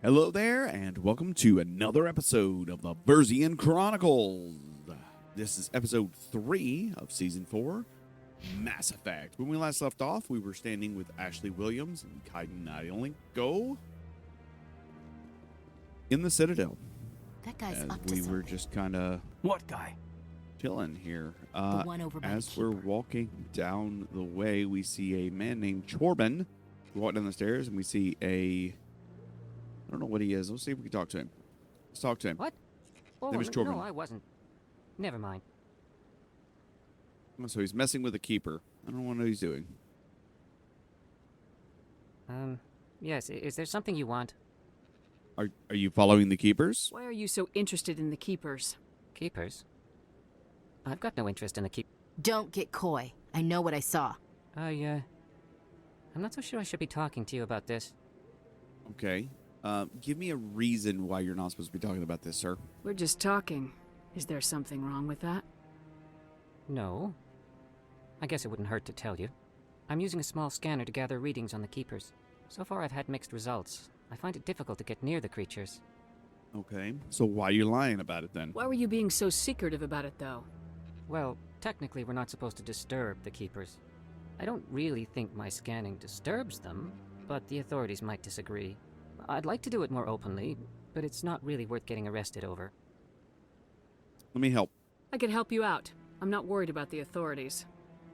Hello there, and welcome to another episode of the Berzian Chronicles. This is episode 3 of season 4, Mass Effect. When we last left off, we were standing with Ashley Williams and Kailee Cain in the Citadel. That guy's As up to we something. were just kind of What guy? chilling here. The one over by As the we're keeper. walking down the way, we see a man named Chorbin. We walk down the stairs, and we see I don't know what he is. Let's see if we can talk to him. Let's talk to him. What? Oh, Name is no, Chorbin. I wasn't. Never mind. So he's messing with the keeper. I don't know what he's doing. Yes, is there something you want? Are you following the keepers? Why are you so interested in the keepers? Keepers? I've got no interest in the keep. Don't get coy. I know what I saw. I'm not so sure I should be talking to you about this. Okay. Give me a reason why you're not supposed to be talking about this, sir. We're just talking. Is there something wrong with that? No. I guess it wouldn't hurt to tell you. I'm using a small scanner to gather readings on the keepers. So far I've had mixed results. I find it difficult to get near the creatures. Okay. So why are you lying about it then? Why were you being so secretive about it, though? Well, technically we're not supposed to disturb the keepers. I don't really think my scanning disturbs them, but the authorities might disagree. I'd like to do it more openly, but it's not really worth getting arrested over. Let me help. I could help you out. I'm not worried about the authorities.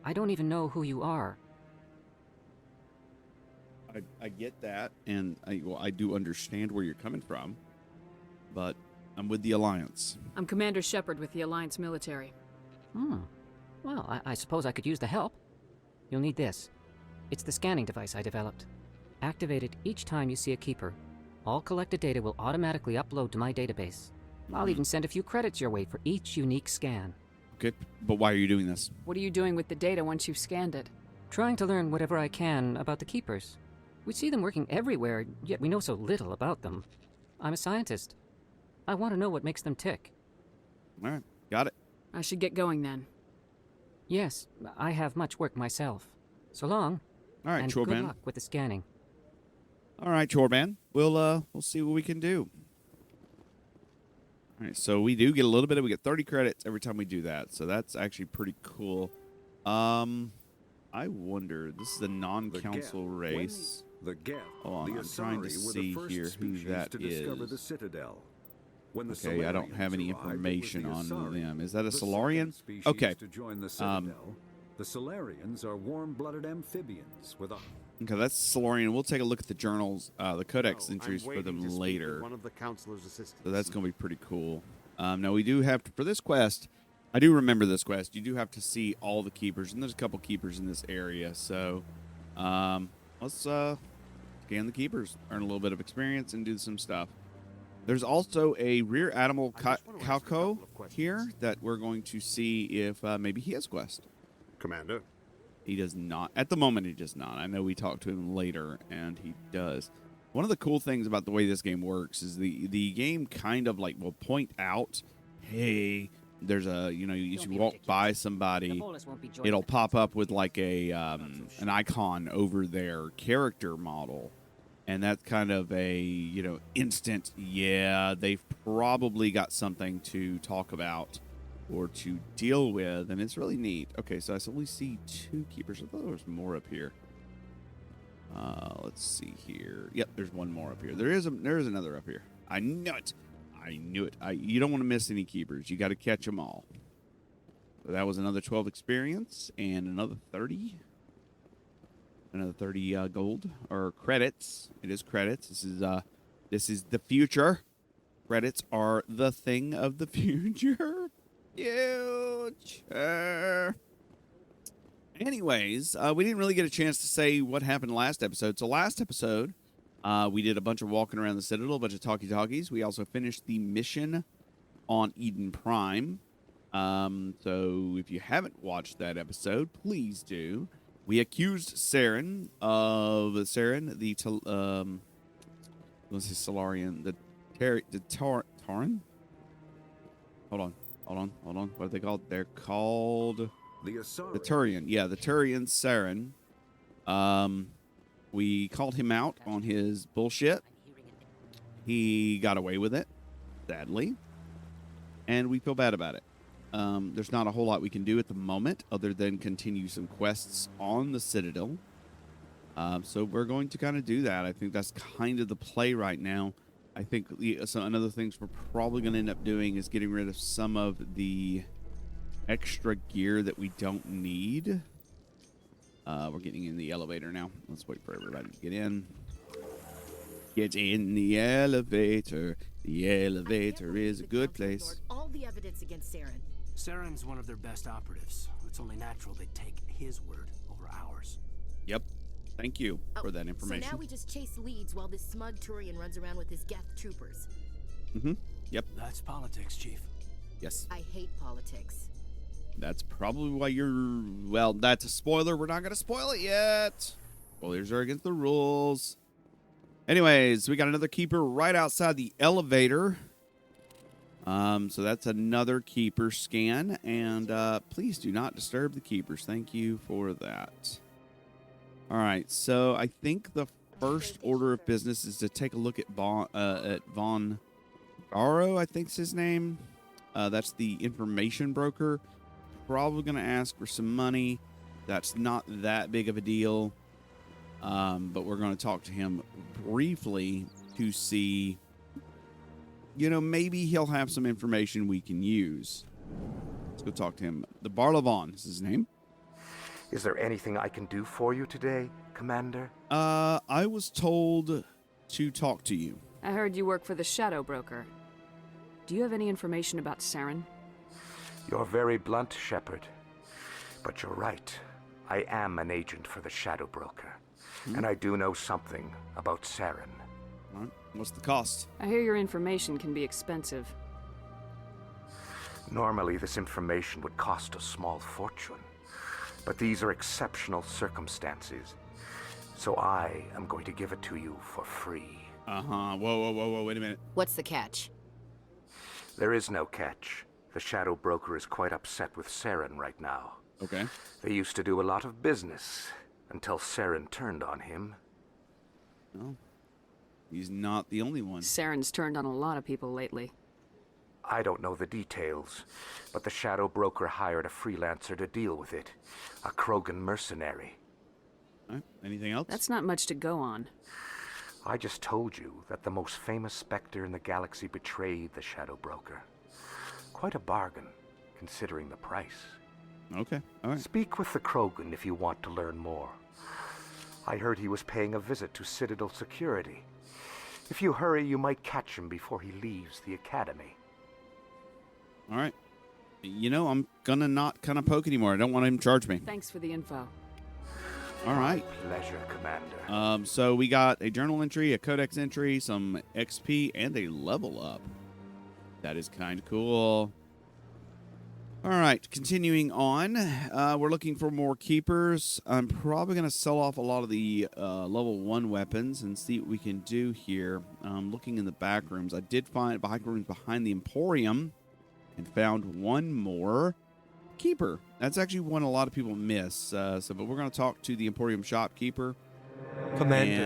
I don't even know who you are. I get that, and I do understand where you're coming from, but I'm with the Alliance. I'm Commander Shepard with the Alliance military. Well, I suppose I could use the help. You'll need this. It's the scanning device I developed. Activate it each time you see a keeper. All collected data will automatically upload to my database. I'll even send a few credits your way for each unique scan. Okay, but why are you doing this? What are you doing with the data once you've scanned it? Trying to learn whatever I can about the keepers. We see them working everywhere, yet we know so little about them. I'm a scientist. I want to know what makes them tick. All right, got it. I should get going then. Yes, I have much work myself. So long, All right, and good Chorban. luck with the scanning. All right, Chorban. We'll see what we can do. All right, so we do get a little bit we get 30 credits every time we do that. So that's actually pretty cool. I wonder, this is a non-council race. The Geth, Hold on, the I'm trying to Asari were see the first here who species that to discover is. the Citadel. When the Okay, I don't Solarians have any arrived, it was information the on Asari, them. Is that a the second Solarian? species Okay. to join the Citadel. The Solarians are warm-blooded amphibians with a... Okay, that's Solarian. We'll take a look at the journals, the codex No, entries I'm for waiting them to speak with later. one of the counselor's assistants. So that's going to be pretty cool. Now, we do have to, for this quest, I do remember this quest. You do have to see all the keepers, and there's a couple keepers in this area. So let's scan the keepers, earn a little bit of experience, and do some stuff. There's also a rear Admiral I just want to ask a Calco couple of questions. here that we're going to see if maybe he has a quest. Commander. He does not. At the moment, he does not. I know we talked to him later, and he does. One of the cool things about the way this game works is the game kind of like will point out, hey, there's a, you know, you Don't should be walk ridiculous. by The somebody. bolus won't be joined It'll with the pop up with like a an icon over their character model. And that's kind of a, you know, instant, yeah, they've probably got something to talk about or to deal with, and it's really neat. Okay, so I only see 2 keepers. I thought there was more up here. Let's see here. Yep, there's one more up here. There is another up here. I knew it. I knew it. You don't want to miss any keepers. You got to catch them all. So that was another 12 experience and another 30. Another 30 gold or credits. It is credits. This is the future. Credits are the thing of the future. Future. Anyways, we didn't really get a chance to say what happened last episode. So last episode, we did a bunch of walking around the Citadel, a bunch of talkie-talkies. We also finished the mission on Eden Prime. So if you haven't watched that episode, please do. We accused Saren, the let's see, Solarian, the Tauren? Hold on. What are they called? They're called The Asari. the Turian. Yeah, the Turian Saren. We called him out on his bullshit. He got away with it, sadly, and we feel bad about it. There's not a whole lot we can do at the moment other than continue some quests on the Citadel. So we're going to kind of do that. I think that's kind of the play right now. I think another things we're probably going to end up doing is getting rid of some of the extra gear that we don't need. We're getting in the elevator now. Let's wait for everybody to get in. Get in the elevator. The elevator is a good place. All the evidence against Saren. Saren's one of their best operatives. It's only natural they'd take his word over ours. Yep. Thank you for that information. So now we just chase leads while this smug Turian runs around with his Geth troopers. Mm-hmm. Yep. That's politics, Chief. Yes. I hate politics. That's probably why you're... Well, that's a spoiler. We're not going to spoil it yet. Spoilers are against the rules. Anyways, we got another keeper right outside the elevator. So that's another keeper scan. And please do not disturb the keepers. Thank you for that. All right. So I think the first order of business is to take a look at Von Barrow, I think's his name. That's the information broker. Probably going to ask for some money. That's not that big of a deal. But we're going to talk to him briefly to see, maybe he'll have some information we can use. Let's go talk to him. The Barlavon is his name. Is there anything I can do for you today, Commander? I was told to talk to you. I heard you work for the Shadow Broker. Do you have any information about Saren? You're very blunt, Shepard. But you're right. I am an agent for the Shadow Broker. And I do know something about Saren. All right. What's the cost? I hear your information can be expensive. Normally, this information would cost a small fortune. But these are exceptional circumstances. So I am going to give it to you for free. Uh-huh. Whoa, wait a minute. What's the catch? There is no catch. The Shadow Broker is quite upset with Saren right now. Okay. They used to do a lot of business until Saren turned on him. Well, he's not the only one. Saren's turned on a lot of people lately. I don't know the details, but the Shadow Broker hired a freelancer to deal with it. A Krogan mercenary. All right. Anything else? That's not much to go on. I just told you that the most famous Spectre in the galaxy betrayed the Shadow Broker. Quite a bargain, considering the price. Okay, all right. Speak with the Krogan if you want to learn more. I heard he was paying a visit to Citadel security. If you hurry, you might catch him before he leaves the Academy. All right. I'm gonna not kind of poke anymore. I don't want him to charge me. Thanks for the info. All right. Pleasure, Commander. So we got a journal entry, a codex entry, some XP, and a level up. That is kind of cool. All right, continuing on. We're looking for more keepers. I'm probably going to sell off a lot of the level 1 weapons and see what we can do here. Looking in the back rooms, I did find back rooms behind the Emporium and found one more keeper. That's actually one a lot of people miss. But we're going to talk to the Emporium shopkeeper. Commander,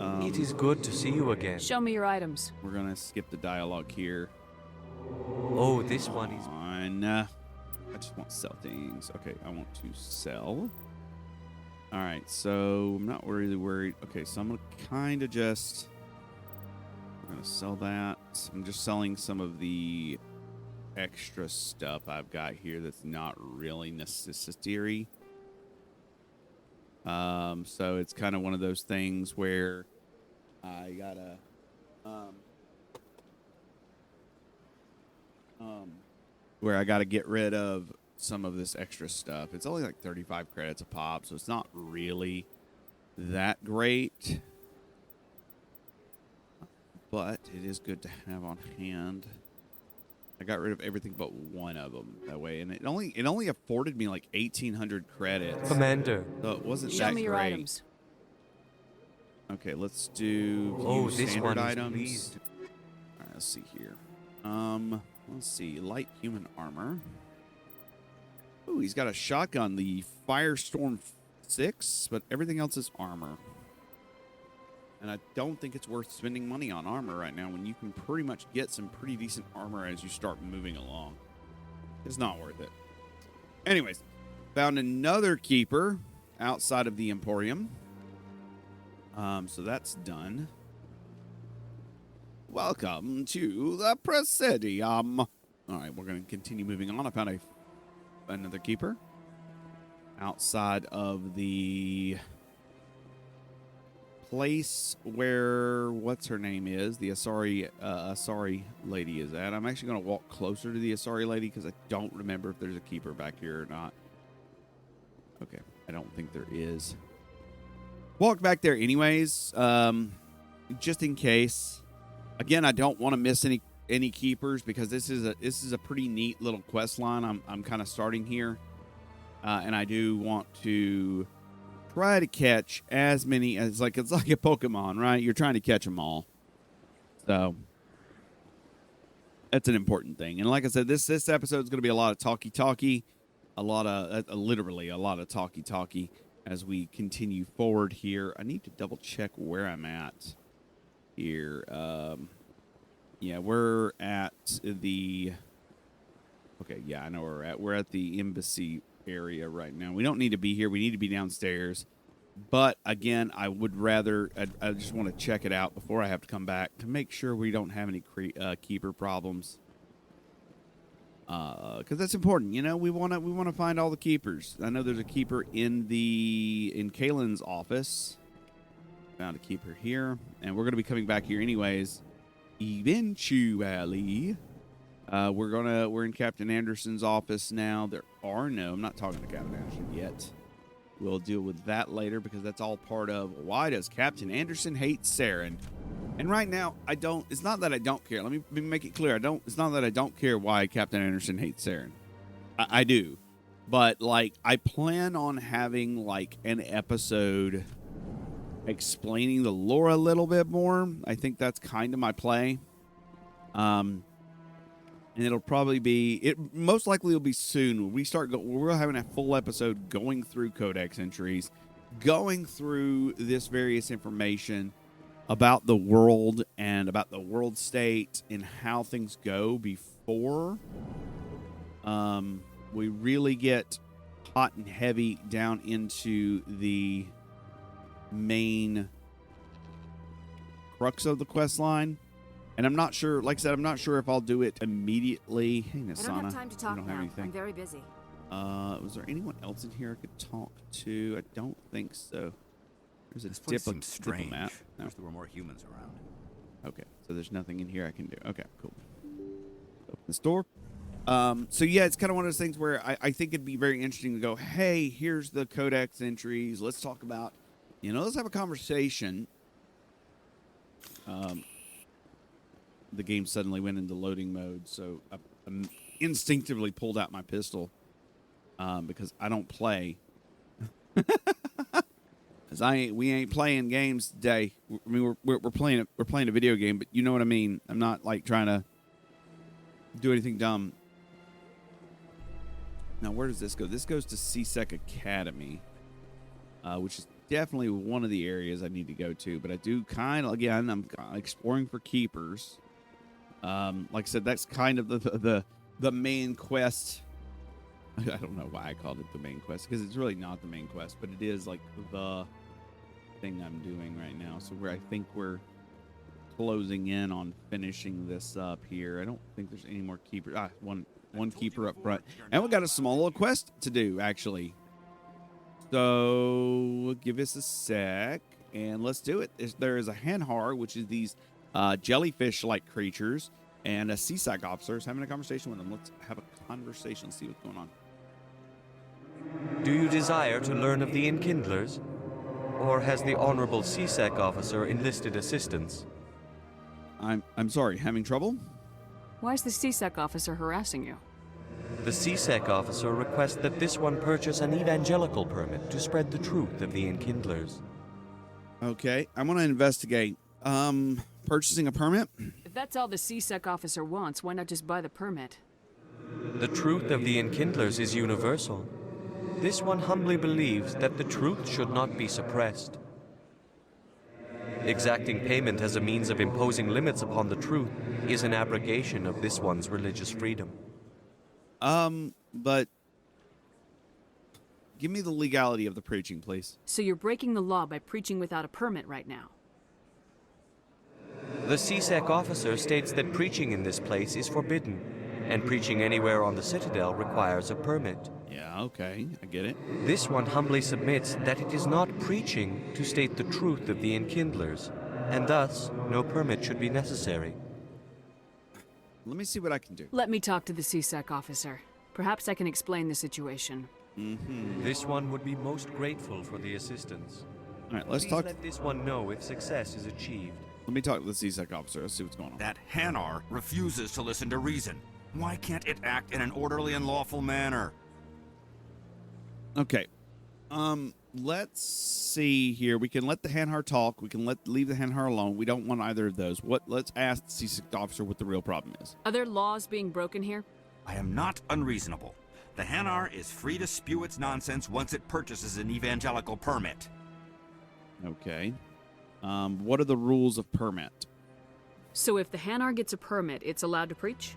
And it is good to see you again. Show me your items. we're going to skip the dialogue here. Oh, this one is... I just want to sell things. Okay, I want to sell. All right, so I'm not really worried. Okay, so I'm going to kind of just... I'm going to sell that. I'm just selling some of the extra stuff I've got here that's not really necessary. So it's kind of one of those things where I gotta... where I got to get rid of some of this extra stuff. It's only like 35 credits a pop, so it's not really that great. But it is good to have on hand. I got rid of everything but one of them that way, and it only afforded me like 1,800 credits. Commander. So it wasn't Show that me your great. items. Okay, let's do Oh, view this standard one is items. pleased. All right, let's see here. Let's see, light human armor. Ooh, he's got a shotgun, the Firestorm 6, but everything else is armor. And I don't think it's worth spending money on armor right now when you can pretty much get some pretty decent armor as you start moving along. It's not worth it. Anyways, found another keeper outside of the Emporium. So that's done. Welcome to the Presidium. All right, we're going to continue moving on. I found another keeper outside of the place where what's her name is, the Asari lady is at. I'm actually going to walk closer to the Asari lady because I don't remember if there's a keeper back here or not. Okay, I don't think there is. Walk back there anyways, just in case. Again, I don't want to miss any keepers because this is a pretty neat little quest line. I'm kind of starting here, and I do want to try to catch as many as it's like a Pokemon, right? You're trying to catch them all, so that's an important thing. And like I said, this episode is going to be a lot of talky, literally a lot of talky as we continue forward here. I need to double check where I'm at here. Yeah, we're at the. Okay, yeah, I know where we're at. We're at the embassy area right now. We don't need to be here. We need to be downstairs. But again, I would rather. I just want to check it out before I have to come back to make sure we don't have any keeper problems. Because that's important. You know, we want to find all the keepers. I know there's a keeper in Kaylin's office. Found a keeper here, and we're going to be coming back here anyways. Eventually. We're in Captain Anderson's office now. I'm not talking to Captain Anderson yet. We'll deal with that later because that's all part of why does Captain Anderson hate Saren? And right now, it's not that I don't care. Let me make it clear. It's not that I don't care why Captain Anderson hates Saren. I do. But I plan on having an episode explaining the lore a little bit more. I think that's kind of my play. And it'll probably be, most likely will be soon. When we start, we're having a full episode going through Codex entries, going through this various information about the world and about the world state and how things go before we really get hot and heavy down into the main crux of the quest line. And I'm not sure, like I said, I'm not sure if I'll do it immediately. Hey, Nasana, I don't have time to talk don't now. have anything. I'm very busy. Was there anyone else in here I could talk to? I don't think so. There's a This place seems strange. diplomat. No. Wish there were more humans around. Okay, so there's nothing in here I can do. Okay, cool. Open this door. So yeah, it's kind of one of those things where I think it'd be very interesting to go, hey, here's the Codex entries. Let's talk about, let's have a conversation. The game suddenly went into loading mode, so I instinctively pulled out my pistol because I don't play. Because we ain't playing games today. I mean, we're playing a video game, but you know what I mean. I'm not trying to do anything dumb. Now, where does this go? This goes to CSEC Academy, which is definitely one of the areas I need to go to. But I do again, I'm exploring for keepers. Like I said, that's kind of the main quest. I don't know why I called it the main quest, because it's really not the main quest, but it is the thing I'm doing right now. So I think we're closing in on finishing this up here. I don't think there's any more keepers. One keeper up front, and we got a small little quest to do actually. So give us a sec, and let's do it. There is a Hanhar, which is these jellyfish-like creatures, and a CSAC officer is having a conversation with them. Let's have a conversation, see what's going on. Do you desire to learn of the Enkindlers? Or has the Honorable CSEC officer enlisted assistance? I'm sorry, having trouble? Why is the CSEC officer harassing you? The CSEC officer requests that this one purchase an evangelical permit to spread the truth of the Enkindlers. Okay, I want to investigate. Purchasing a permit? If that's all the CSEC officer wants, why not just buy the permit? The truth of the Enkindlers is universal. This one humbly believes that the truth should not be suppressed. Exacting payment as a means of imposing limits upon the truth is an abrogation of this one's religious freedom. But give me the legality of the preaching, please. So you're breaking the law by preaching without a permit right now. The CSEC officer states that preaching in this place is forbidden, and preaching anywhere on the Citadel requires a permit. Yeah, okay, I get it. This one humbly submits that it is not preaching to state the truth of the Enkindlers, and thus no permit should be necessary. Let me see what I can do. Let me talk to the CSEC officer. Perhaps I can explain the situation. This one would be most grateful for the assistance. All right, let's Please talk. let this one know if success is achieved. Let me talk to the CSEC officer. Let's see what's going on. That Hanar refuses to listen to reason. Why can't it act in an orderly and lawful manner? Okay. Let's see here. We can let the Hanhar talk. We can leave the Hanhar alone. We don't want either of those. Let's ask the CSEC officer what the real problem is. Are there laws being broken here? I am not unreasonable. The Hanar is free to spew its nonsense once it purchases an evangelical permit. Okay. What are the rules of permit? So if the Hanar gets a permit, it's allowed to preach?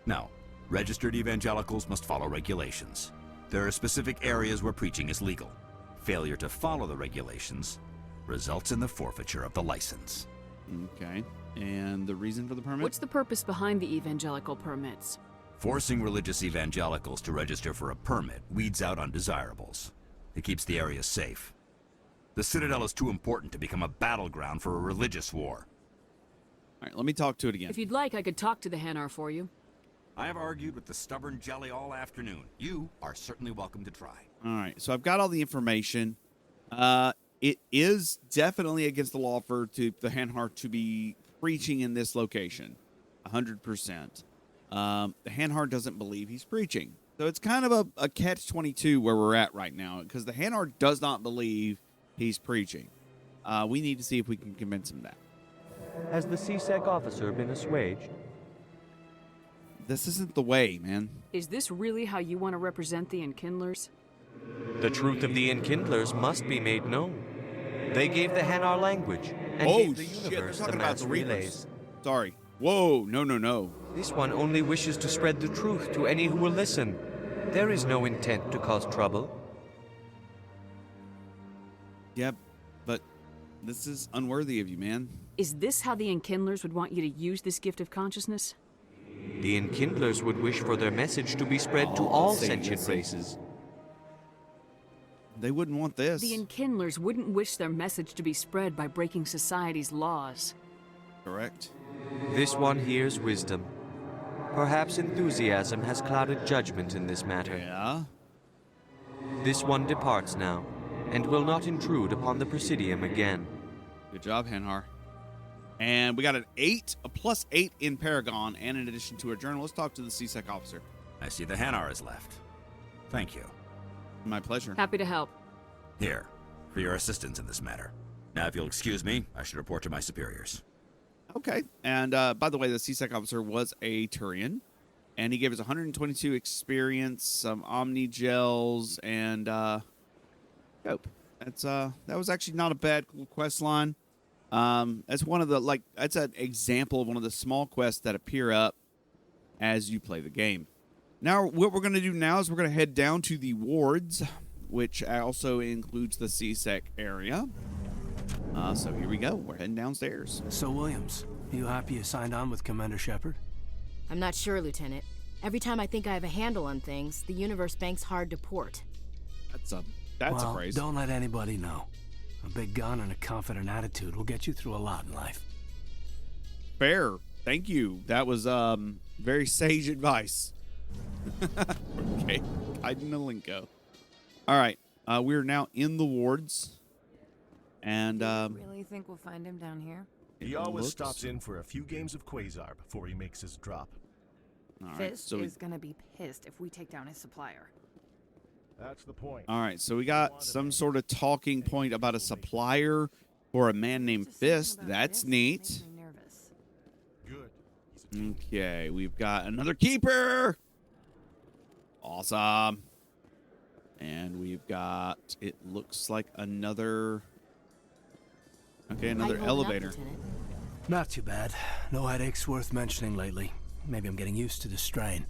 No. Registered evangelicals must follow regulations. There are specific areas where preaching is legal. Failure to follow the regulations results in the forfeiture of the license. Okay. And the reason for the permit? What's the purpose behind the evangelical permits? Forcing religious evangelicals to register for a permit weeds out undesirables. It keeps the area safe. The Citadel is too important to become a battleground for a religious war. All right, let me talk to it again. If you'd like, I could talk to the Hanar for you. I have argued with the stubborn jelly all afternoon. You are certainly welcome to try. All right, so I've got all the information. It is definitely against the law for the Hanhar to be preaching in this location, 100%. The Hanhar doesn't believe he's preaching. So it's kind of a catch-22 where we're at right now, because the Hanhar does not believe he's preaching. We need to see if we can convince him that. Has the CSEC officer been assuaged? This isn't the way, man. Is this really how you want to represent the Enkindlers? The truth of the Enkindlers must be made known. They gave the Hanar language and gave the shit, they're universe the talking about mass the relays. Reapers. Sorry. Whoa, no. This one only wishes to spread the truth to any who will listen. There is no intent to cause trouble. Yep, but this is unworthy of you, man. Is this how the Enkindlers would want you to use this gift of consciousness? The Enkindlers would wish for their message to be spread to all see, sentient see. races. They wouldn't want this. The Enkindlers wouldn't wish their message to be spread by breaking society's laws. Correct. This one hears wisdom. Perhaps enthusiasm has clouded judgment in this matter. Yeah. This one departs now, and will not intrude upon the Presidium again. Good job, Hanhar. And we got an 8, a +8 in Paragon, and in addition to a journal. Let's talk to the CSEC officer. I see the Hanar is left. Thank you. My pleasure. Happy to help. Here, for your assistance in this matter. Now, if you'll excuse me, I should report to my superiors. Okay. And by the way, the CSEC officer was a Turian, and he gave us 122 experience, some Omni gels, and Cope. That was actually not a bad quest line. That's one of the that's an example of one of the small quests that appear up as you play the game. Now, what we're going to do now is we're going to head down to the wards, which also includes the CSEC area. So here we go. We're heading downstairs. So, Williams, you happy you signed on with Commander Shepard? I'm not sure, Lieutenant. Every time I think I have a handle on things, the universe bank's hard to port. That's a Well, phrase. don't let anybody know. A big gun and a confident attitude will get you through a lot in life. Fair. Thank you. That was very sage advice. Okay. Guiding the lingo. All right. We're now in the wards. And Really think we'll find him down here? He always stops in for a few games of Quasar before he makes his drop. All right, Fist so is gonna be pissed if we take down his supplier. That's the point. all right, so we got some sort of talking point about a supplier for a man named Just thinking Fist. about That's this neat. makes me nervous. Good. Okay, we've got another keeper. Awesome. And we've got, it looks like another Okay, How another you holding up, elevator. Lieutenant? Not too bad. No headaches worth mentioning lately. Maybe I'm getting used to the strain.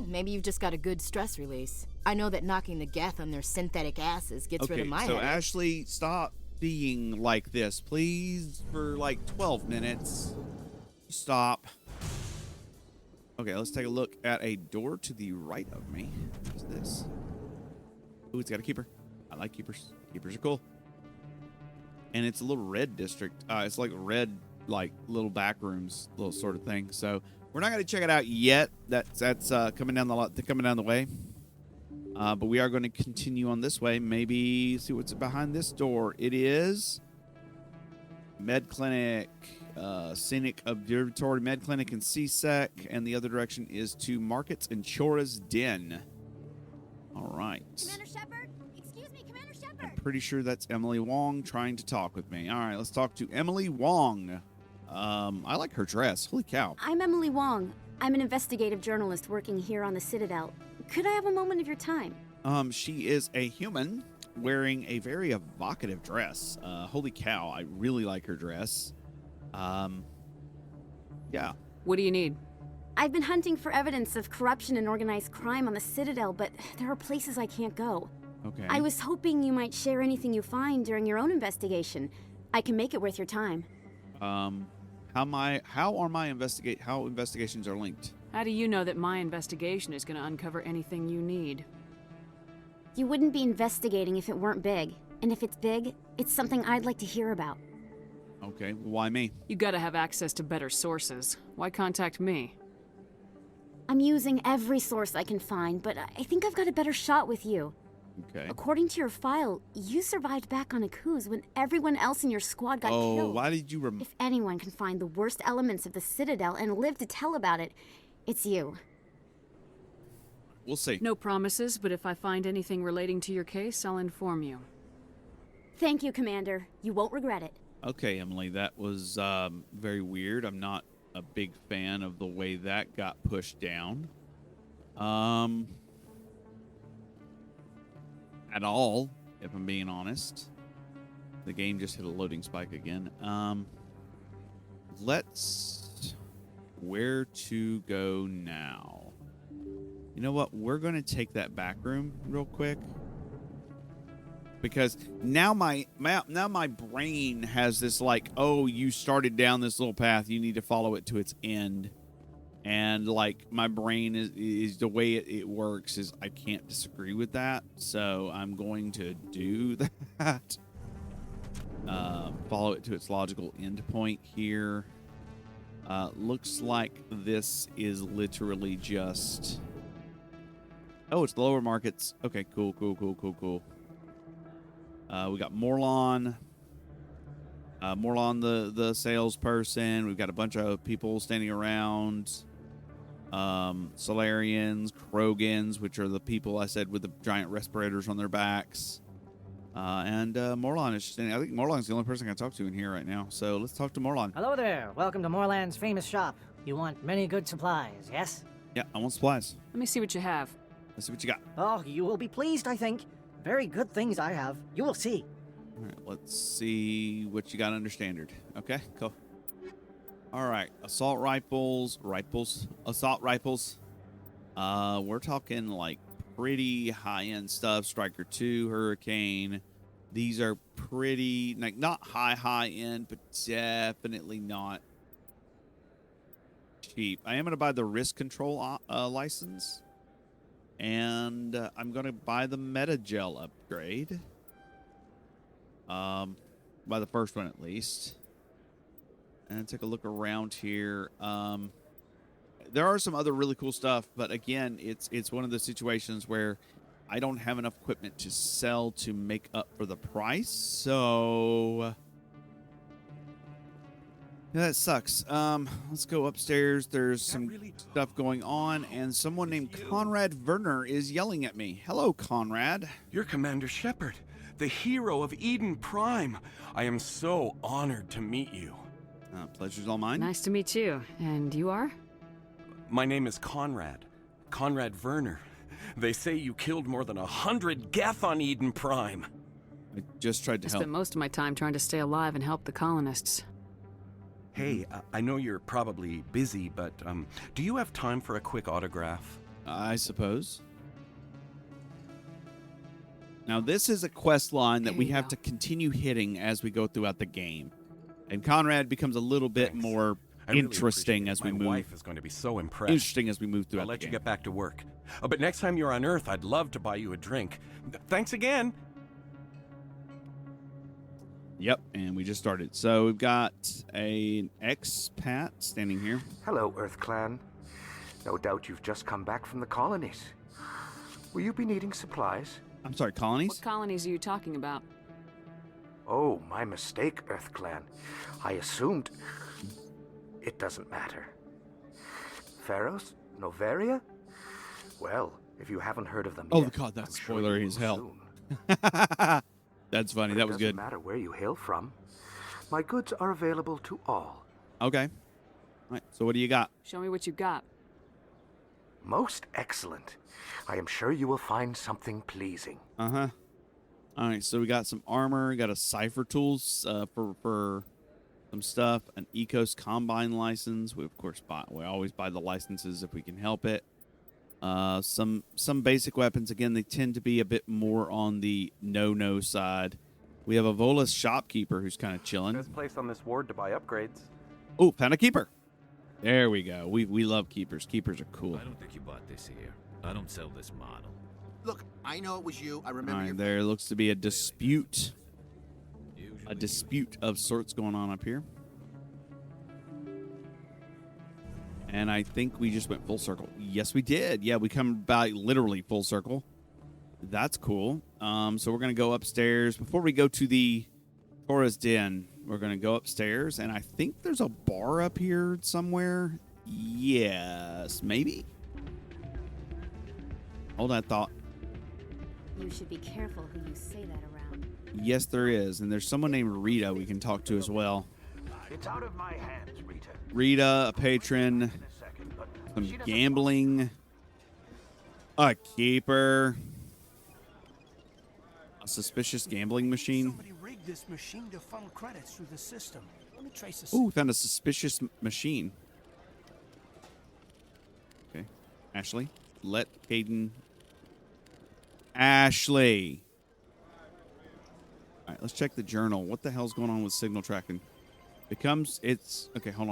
Maybe you've just got a good stress release. I know that knocking the geth on their synthetic asses gets rid Okay, of my so headache. Ashley, stop being like this, please, for like 12 minutes. Stop. Okay, let's take a look at a door to the right of me. What's this? Ooh, it's got a keeper. I like keepers. Keepers are cool. And it's a little red district. It's like red, like little back rooms, little sort of thing. So we're not going to check it out yet. That's coming down the way. But we are going to continue on this way. Maybe see what's behind this door. It is Med Clinic, Scenic Observatory, Med Clinic, and CSEC. And the other direction is to Markets and Chora's Den. All right. Commander Shepard? Excuse me, Commander Shepard. I'm pretty sure that's Emily Wong trying to talk with me. All right, let's talk to Emily Wong. I like her dress. Holy cow. I'm Emily Wong. I'm an investigative journalist working here on the Citadel. Could I have a moment of your time? She is a human wearing a very evocative dress. Holy cow, I really like her dress. Yeah. What do you need? I've been hunting for evidence of corruption and organized crime on the Citadel, but there are places I can't go. Okay. I was hoping you might share anything you find during your own investigation. I can make it worth your time. How investigations are linked? How do you know that my investigation is going to uncover anything you need? You wouldn't be investigating if it weren't big. And if it's big, it's something I'd like to hear about. Okay, why me? You gotta have access to better sources. Why contact me? I'm using every source I can find, but I think I've got a better shot with you. Okay. According to your file, you survived back on Akuz when everyone else in your squad got killed. Oh, why did you If anyone can find the worst elements of the Citadel and live to tell about it, it's you. We'll see. No promises, but if I find anything relating to your case, I'll inform you. Thank you, Commander. You won't regret it. Okay, Emily, that was very weird. I'm not a big fan of the way that got pushed down. At all, if I'm being honest. The game just hit a loading spike again. Where to go now? You know what? We're going to take that back room real quick. Because now my brain has this like, oh, you started down this little path, you need to follow it to its end. And like my brain is the way it works is I can't disagree with that. So I'm going to do that. Follow it to its logical end point here. Looks like this is literally just... Oh, it's the lower markets. Okay, cool. We got Morlon. Morlon, the salesperson. We've got a bunch of people standing around. Solarians, Krogans, which are the people I said with the giant respirators on their backs. And Morlon is standing. I think Morlon's the only person I can talk to in here right now. So let's talk to Morlon. Hello there. Welcome to Morland's famous shop. You want many good supplies, yes? Yeah, I want supplies. Let me see what you have. Let's see what you got. Oh, you will be pleased, I think. Very good things I have. You will see. All right, let's see what you got under standard. Okay, cool. All right, assault rifles. Assault rifles. We're talking like pretty high-end stuff. Striker 2, Hurricane. These are pretty, like not high-end, but definitely not cheap. I am going to buy the risk control license. And I'm going to buy the Metagel upgrade. By the first one, at least. And take a look around here. There are some other really cool stuff, but again, it's one of those situations where I don't have enough equipment to sell to make up for the price. So... yeah, that sucks. Let's go upstairs. There's some stuff going on, and someone named Conrad Werner is yelling at me. Hello, Conrad. You're Commander Shepard, the hero of Eden Prime. I am so honored to meet you. Pleasure's all mine. Nice to meet you. And you are? My name is Conrad Werner. They say you killed more than 100 Geth on Eden Prime. I just tried to I help. spent most of my time trying to stay alive and help the colonists. Hey, I know you're probably busy, but do you have time for a quick autograph? I suppose. Now, this is a quest line that we have to continue hitting as we go throughout the game. And Conrad becomes a little bit more I really interesting appreciate it. as we My move. wife is going to be so impressed. Interesting as we move throughout I'll let the you game. get back to work. But next time you're on Earth, I'd love to buy you a drink. Thanks again. Yep, and we just started. So we've got an expat standing here. Hello, Earth Clan. No doubt you've just come back from the colonies. Will you be needing supplies? I'm sorry, colonies? What colonies are you talking about? Oh, my mistake, Earth Clan. I assumed... It doesn't matter. Pharos? Novaria? Well, if you haven't heard of them Oh, yet, God, that's I'm sure spoilery you as will hell. soon. That's funny. But That was it good. doesn't matter where you hail from. My goods are available to all. Okay. All right, so what do you got? Show me what you got. Most excellent. I am sure you will find something pleasing. Uh-huh. All right, so we got some armor, got a cipher tools for some stuff, an Ecos Combine license. We, of course, we always buy the licenses if we can help it. Some basic weapons. Again, they tend to be a bit more on the no-no side. We have a Volus shopkeeper who's kind of chilling. Best place on this ward to buy upgrades. Oh, found a keeper. There we go. We love keepers. Keepers are cool. I don't think you bought this here. I don't sell this model. Look, I know it was you. I All remember right, there looks to be a dispute. A dispute of sorts going on up here. And I think we just went full circle. Yes, we did. Yeah, we come by literally full circle. That's cool. So we're going to go upstairs. Before we go to the Torres Den, we're going to go upstairs. And I think there's a bar up here somewhere. Yes, maybe? Hold that thought. You should be careful who you say that around. Yes, there is. And there's someone named Rita we can talk to as well. It's out of my hands, Rita. Rita, a patron, some gambling, a keeper, a suspicious gambling machine. Somebody rigged this machine to funnel credits through the system. Let me trace this. Ooh, found a suspicious machine. Okay. Ashley, let Caden... Ashley! All right, let's check the journal. What the hell's going on with signal tracking? Okay, hold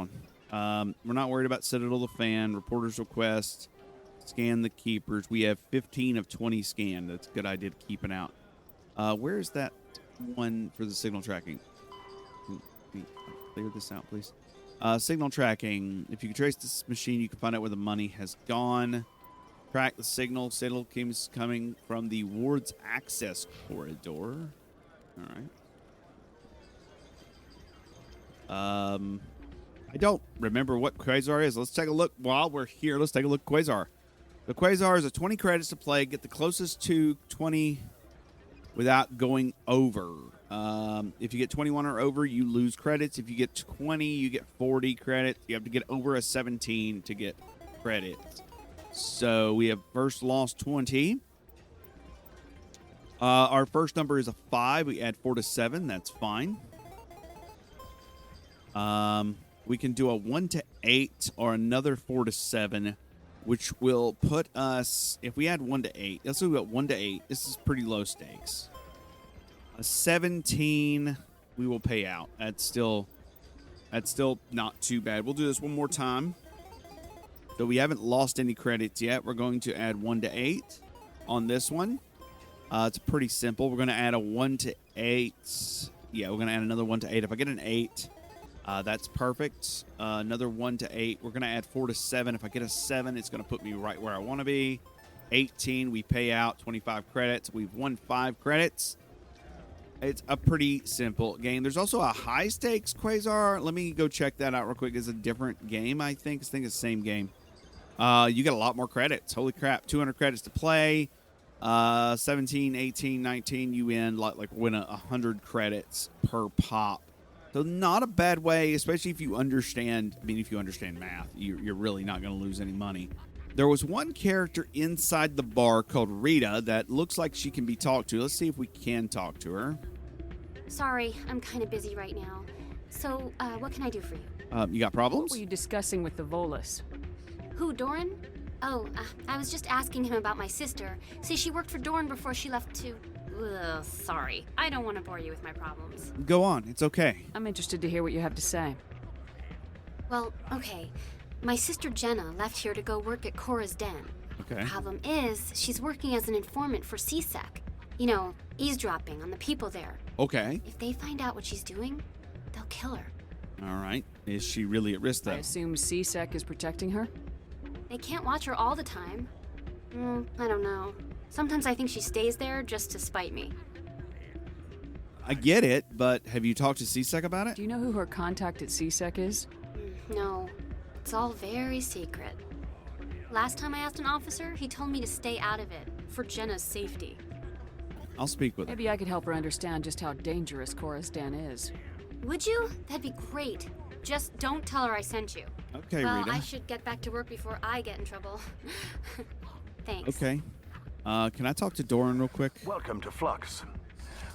on. We're not worried about Citadel the fan, reporter's request, scan the keepers. We have 15 of 20 scanned. That's a good idea to keep it out. Where is that one for the signal tracking? Can you clear this out, please? Signal tracking. If you can trace this machine, you can find out where the money has gone. Track the signal. Signal is coming from the ward's access corridor. All right. I don't remember what Quasar is. Let's take a look while we're here. Let's take a look at Quasar. The Quasar is a 20 credits to play. Get the closest to 20 without going over. If you get 21 or over, you lose credits. If you get 20, you get 40 credits. You have to get over a 17 to get credits. So we have first lost 20. Our first number is a 5. We add 4 to 7. That's fine. We can do a 1 to 8 or another 4 to 7, which will put us, if we add 1 to 8, let's do about 1 to 8. This is pretty low stakes. A 17 we will pay out. That's still not too bad. We'll do this one more time. So we haven't lost any credits yet. We're going to add 1 to 8 on this one. It's pretty simple. We're going to add a 1 to 8. Yeah, we're going to add another 1 to 8. If I get an 8, that's perfect. Another 1 to 8. We're going to add 4 to 7. If I get a 7, it's going to put me right where I want to be. 18, we pay out 25 credits. We've won 5 credits. It's a pretty simple game. There's also a high stakes Quasar. Let me go check that out real quick. It's a different game, I think. I think it's the same game. You get a lot more credits. Holy crap. 200 credits to play. 17, 18, 19, you win win 100 credits per pop. So not a bad way, especially if you understand. I mean, if you understand math, you're really not going to lose any money. There was one character inside the bar called Rita that looks like she can be talked to. Let's see if we can talk to her. Sorry, I'm kind of busy right now. So, what can I do for you? You got problems? What were you discussing with the Volus? Who, Doran? Oh, I was just asking him about my sister. See, she worked for Doran before she left to... Ugh, sorry. I don't want to bore you with my problems. Go on. It's okay. I'm interested to hear what you have to say. Well, okay. My sister Jenna left here to go work at Cora's Den. Okay. Problem is, she's working as an informant for CSEC. You know, eavesdropping on the people there. Okay. If they find out what she's doing, they'll kill her. All right. Is she really at risk, though? I assume CSEC is protecting her? They can't watch her all the time. I don't know. Sometimes I think she stays there just to spite me. I get it, but have you talked to CSEC about it? Do you know who her contact at CSEC is? No. It's all very secret. Last time I asked an officer, he told me to stay out of it, for Jenna's safety. I'll speak with her. Maybe I could help her understand just how dangerous Cora's Den is. Would you? That'd be great. Just don't tell her I sent you. Okay, well, Rita. I should get back to work before I get in trouble. Thanks. Okay. Can I talk to Doran real quick? Welcome to Flux.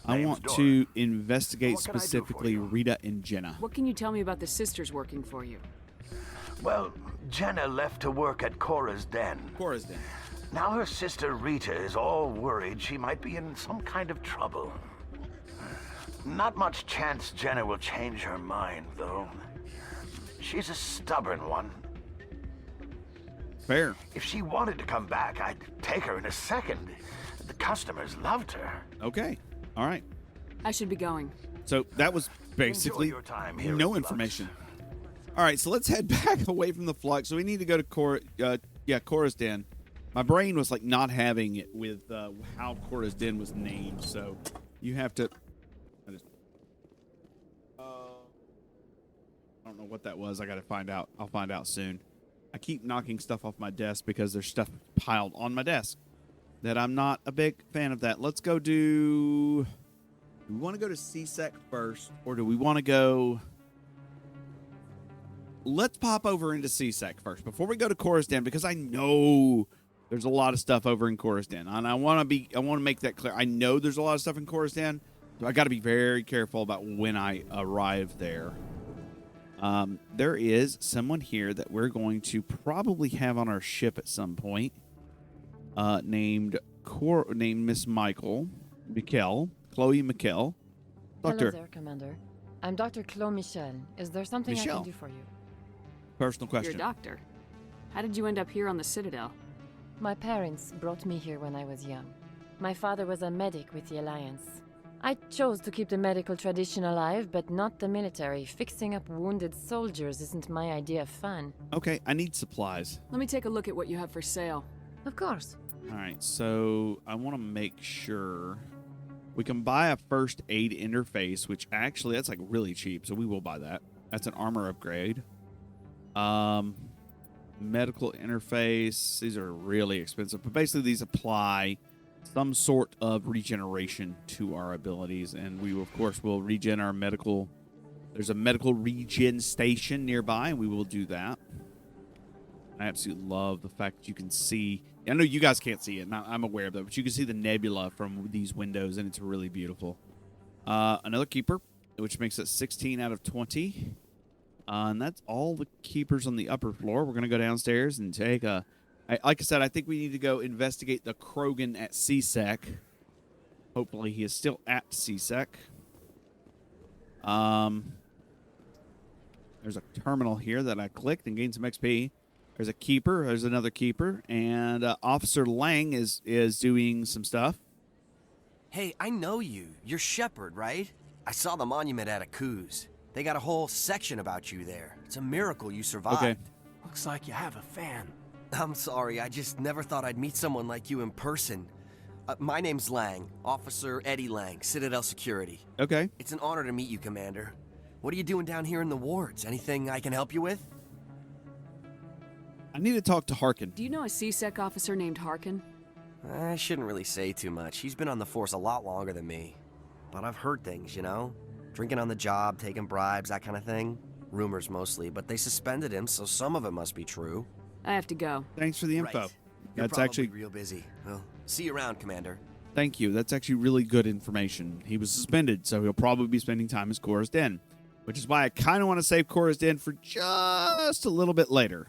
I Name's want Doran. to investigate What can I do for specifically you? Rita and Jenna. What can you tell me about the sisters working for you? Well, Jenna left to work at Cora's Den. Cora's Den. Now her sister Rita is all worried she might be in some kind of trouble. Not much chance Jenna will change her mind, though. She's a stubborn one. Fair. If she wanted to come back, I'd take her in a second. The customers loved her. Okay. All right. I should be going. So that was basically Enjoy your time here no at Flux. information. All right, so let's head back away from the Flux. So we need to go to Cora's Den. My brain was like not having it with how Cora's Den was named. So you have to. I don't know what that was. I got to find out. I'll find out soon. I keep knocking stuff off my desk because there's stuff piled on my desk that I'm not a big fan of that. Let's go do we want to go to CSEC first, or do we want to go... Let's pop over into CSEC first before we go to Cora's Den, because I know there's a lot of stuff over in Cora's Den, and I want to make that clear. I know there's a lot of stuff in Cora's Den, so I got to be very careful about when I arrive there. There is someone here that we're going to probably have on our ship at some point, named Miss Chloe Mikel. Doctor. Hello there, Commander. I'm Dr. Chloe Michel. Is there something I Michelle. can do for you? Personal question. You're a doctor. How did you end up here on the Citadel? My parents brought me here when I was young. My father was a medic with the Alliance. I chose to keep the medical tradition alive, but not the military. Fixing up wounded soldiers isn't my idea of fun. Okay, I need supplies. Let me take a look at what you have for sale. Of course. All right, so I want to make sure we can buy a first aid interface, which actually that's like really cheap, so we will buy that. That's an armor upgrade. Medical interface, these are really expensive, but basically these apply some sort of regeneration to our abilities, and we of course will regen our medical. There's a medical regen station nearby, and we will do that. I absolutely love the fact that you can see. I know you guys can't see it, and I'm aware of that, but you can see the nebula from these windows, and it's really beautiful. Another keeper, which makes it 16 out of 20. And that's all the keepers on the upper floor. We're going to go downstairs and take a... like I said, I think we need to go investigate the Krogan at CSEC. Hopefully he is still at CSEC. There's a terminal here that I clicked and gained some XP. There's a keeper. There's another keeper. And Officer Lang is doing some stuff. Hey, I know you. You're Shepard, right? I saw the monument at Akuz. They got a whole section about you there. It's a miracle you survived. Okay. Looks like you have a fan. I'm sorry, I just never thought I'd meet someone like you in person. My name's Lang, Officer Eddie Lang, Citadel Security. Okay. It's an honor to meet you, Commander. What are you doing down here in the wards? Anything I can help you with? I need to talk to Harkin. Do you know a CSEC officer named Harkin? I shouldn't really say too much. He's been on the force a lot longer than me. But I've heard things, you know? Drinking on the job, taking bribes, that kind of thing. Rumors mostly, but they suspended him, so some of it must be true. I have to go. Thanks for the info. Right. You're That's probably actually real busy. Well, see you around, Commander. Thank you. That's actually really good information. He was suspended, so he'll probably be spending time as Cora's Den, which is why I kind of want to save Cora's Den for just a little bit later.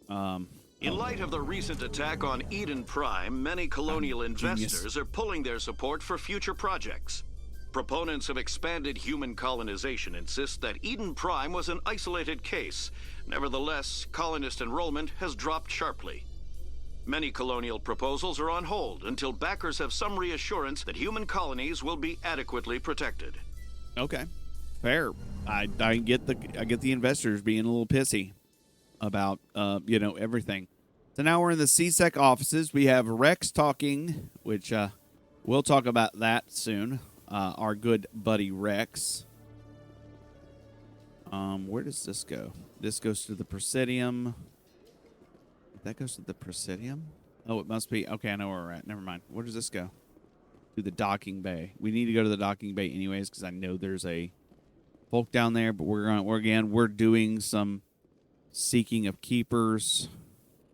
In light of the recent attack on Eden Prime, many colonial investors are pulling their support for future projects. Proponents of expanded human colonization insist that Eden Prime was an isolated case. Nevertheless, colonist enrollment has dropped sharply. Many colonial proposals are on hold until backers have some reassurance that human colonies will be adequately protected. Okay, fair. I get the investors being a little pissy about everything. So now we're in the CSEC offices. We have Rex talking, which we'll talk about that soon. Our good buddy Rex. Where does this go? This goes to the Presidium. That goes to the Presidium? Oh, it must be. Okay, I know where we're at. Never mind. Where does this go? To the docking bay. We need to go to the docking bay anyways because I know there's a folk down there. But we're doing some seeking of keepers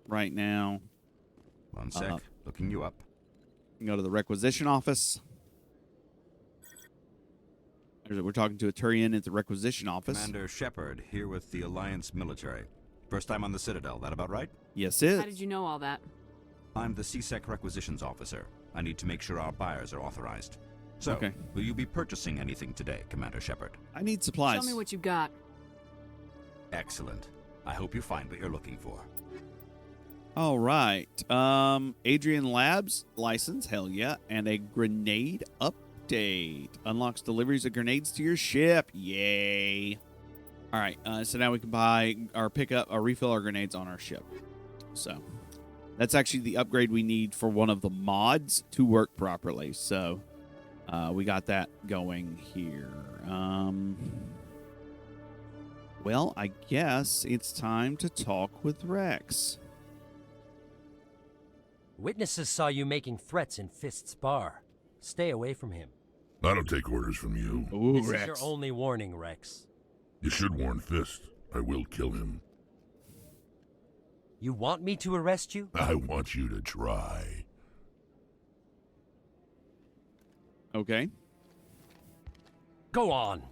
right now. One sec. Looking you up. Go to the requisition office. We're talking to a Turian at the requisition office. Commander Shepard, here with the Alliance military. First time on the Citadel, that about right? Yes, it is. How did you know all that? I'm the CSEC requisitions officer. I need to make sure our buyers are authorized. So, okay. Will you be purchasing anything today, Commander Shepard? I need supplies. Tell me what you got. Excellent. I hope you find what you're looking for. All right. Adrian Labs license, hell yeah, and a grenade update. Unlocks deliveries of grenades to your ship. Yay. All right, so now we can buy or pick up or refill our grenades on our ship. So that's actually the upgrade we need for one of the mods to work properly. So we got that going here. Well, I guess it's time to talk with Rex. Witnesses saw you making threats in Fist's bar. Stay away from him. I don't take orders from you. Ooh, this Rex. is your only warning, Rex. You should warn Fist. I will kill him. You want me to arrest you? I want you to try. Okay. Go on.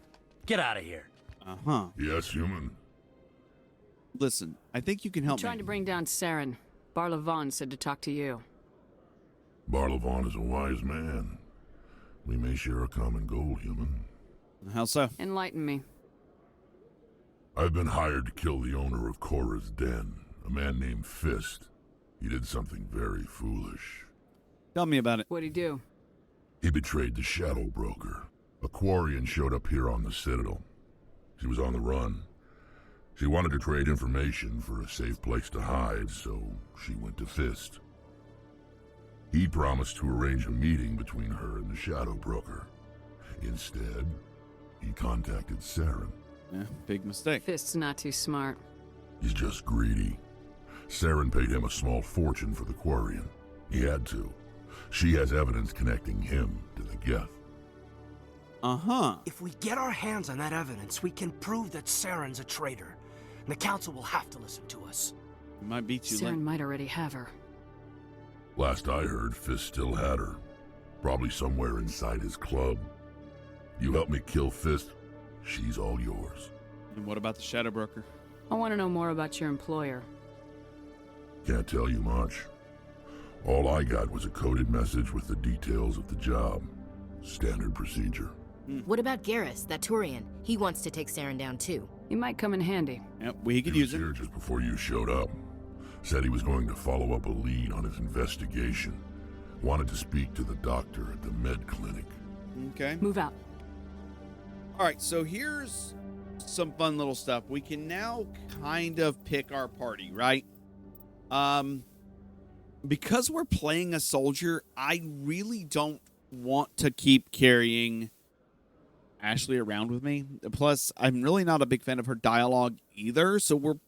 Get out of here. Uh-huh. Yes, human. Listen, I think you can help I'm trying me. to bring down Saren. Barlavon said to talk to you. Barlavon is a wise man. We may share a common goal, human. How so? Enlighten me. I've been hired to kill the owner of Cora's Den, a man named Fist. He did something very foolish. Tell me about it. What'd he do? He betrayed the Shadow Broker. A Quarian showed up here on the Citadel. She was on the run. She wanted to trade information for a safe place to hide, so she went to Fist. He promised to arrange a meeting between her and the Shadow Broker. Instead, he contacted Saren. Yeah, big mistake. Fist's not too smart. He's just greedy. Saren paid him a small fortune for the Quarian. He had to. She has evidence connecting him to the Geth. Uh-huh. If we get our hands on that evidence, we can prove that Saren's a traitor. And the Council will have to listen to us. It might be too late. Saren might already have her. Last I heard, Fist still had her. Probably somewhere inside his club. You help me kill Fist, she's all yours. And what about the Shadow Broker? I want to know more about your employer. Can't tell you much. All I got was a coded message with the details of the job. Standard procedure. What about Garrus, that Turian? He wants to take Saren down too. He might come in handy. Yep, we could He use was it. here just before you showed up. Said he was going to follow up a lead on his investigation. Wanted to speak to the doctor at the med clinic. Okay. Move out. All right, so here's some fun little stuff. We can now kind of pick our party, right? Because we're playing a soldier, I really don't want to keep carrying Ashley around with me. Plus, I'm really not a big fan of her dialogue either. So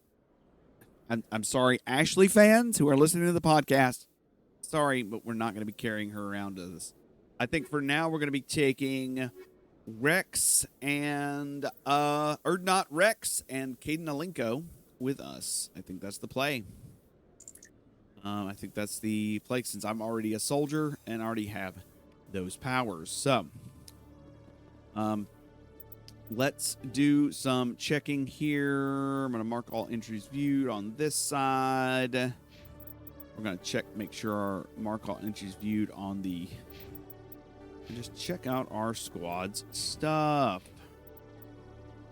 I'm sorry, Ashley fans who are listening to the podcast. Sorry, but we're not going to be carrying her around to this. I think for now we're going to be taking Rex and or not Rex and Caden Alenko with us. I think that's the play. I think that's the play since I'm already a soldier and already have those powers. So, let's do some checking here. I'm going to mark all entries viewed on this side. We're going to make sure mark all entries viewed on the, and just check out our squad's stuff.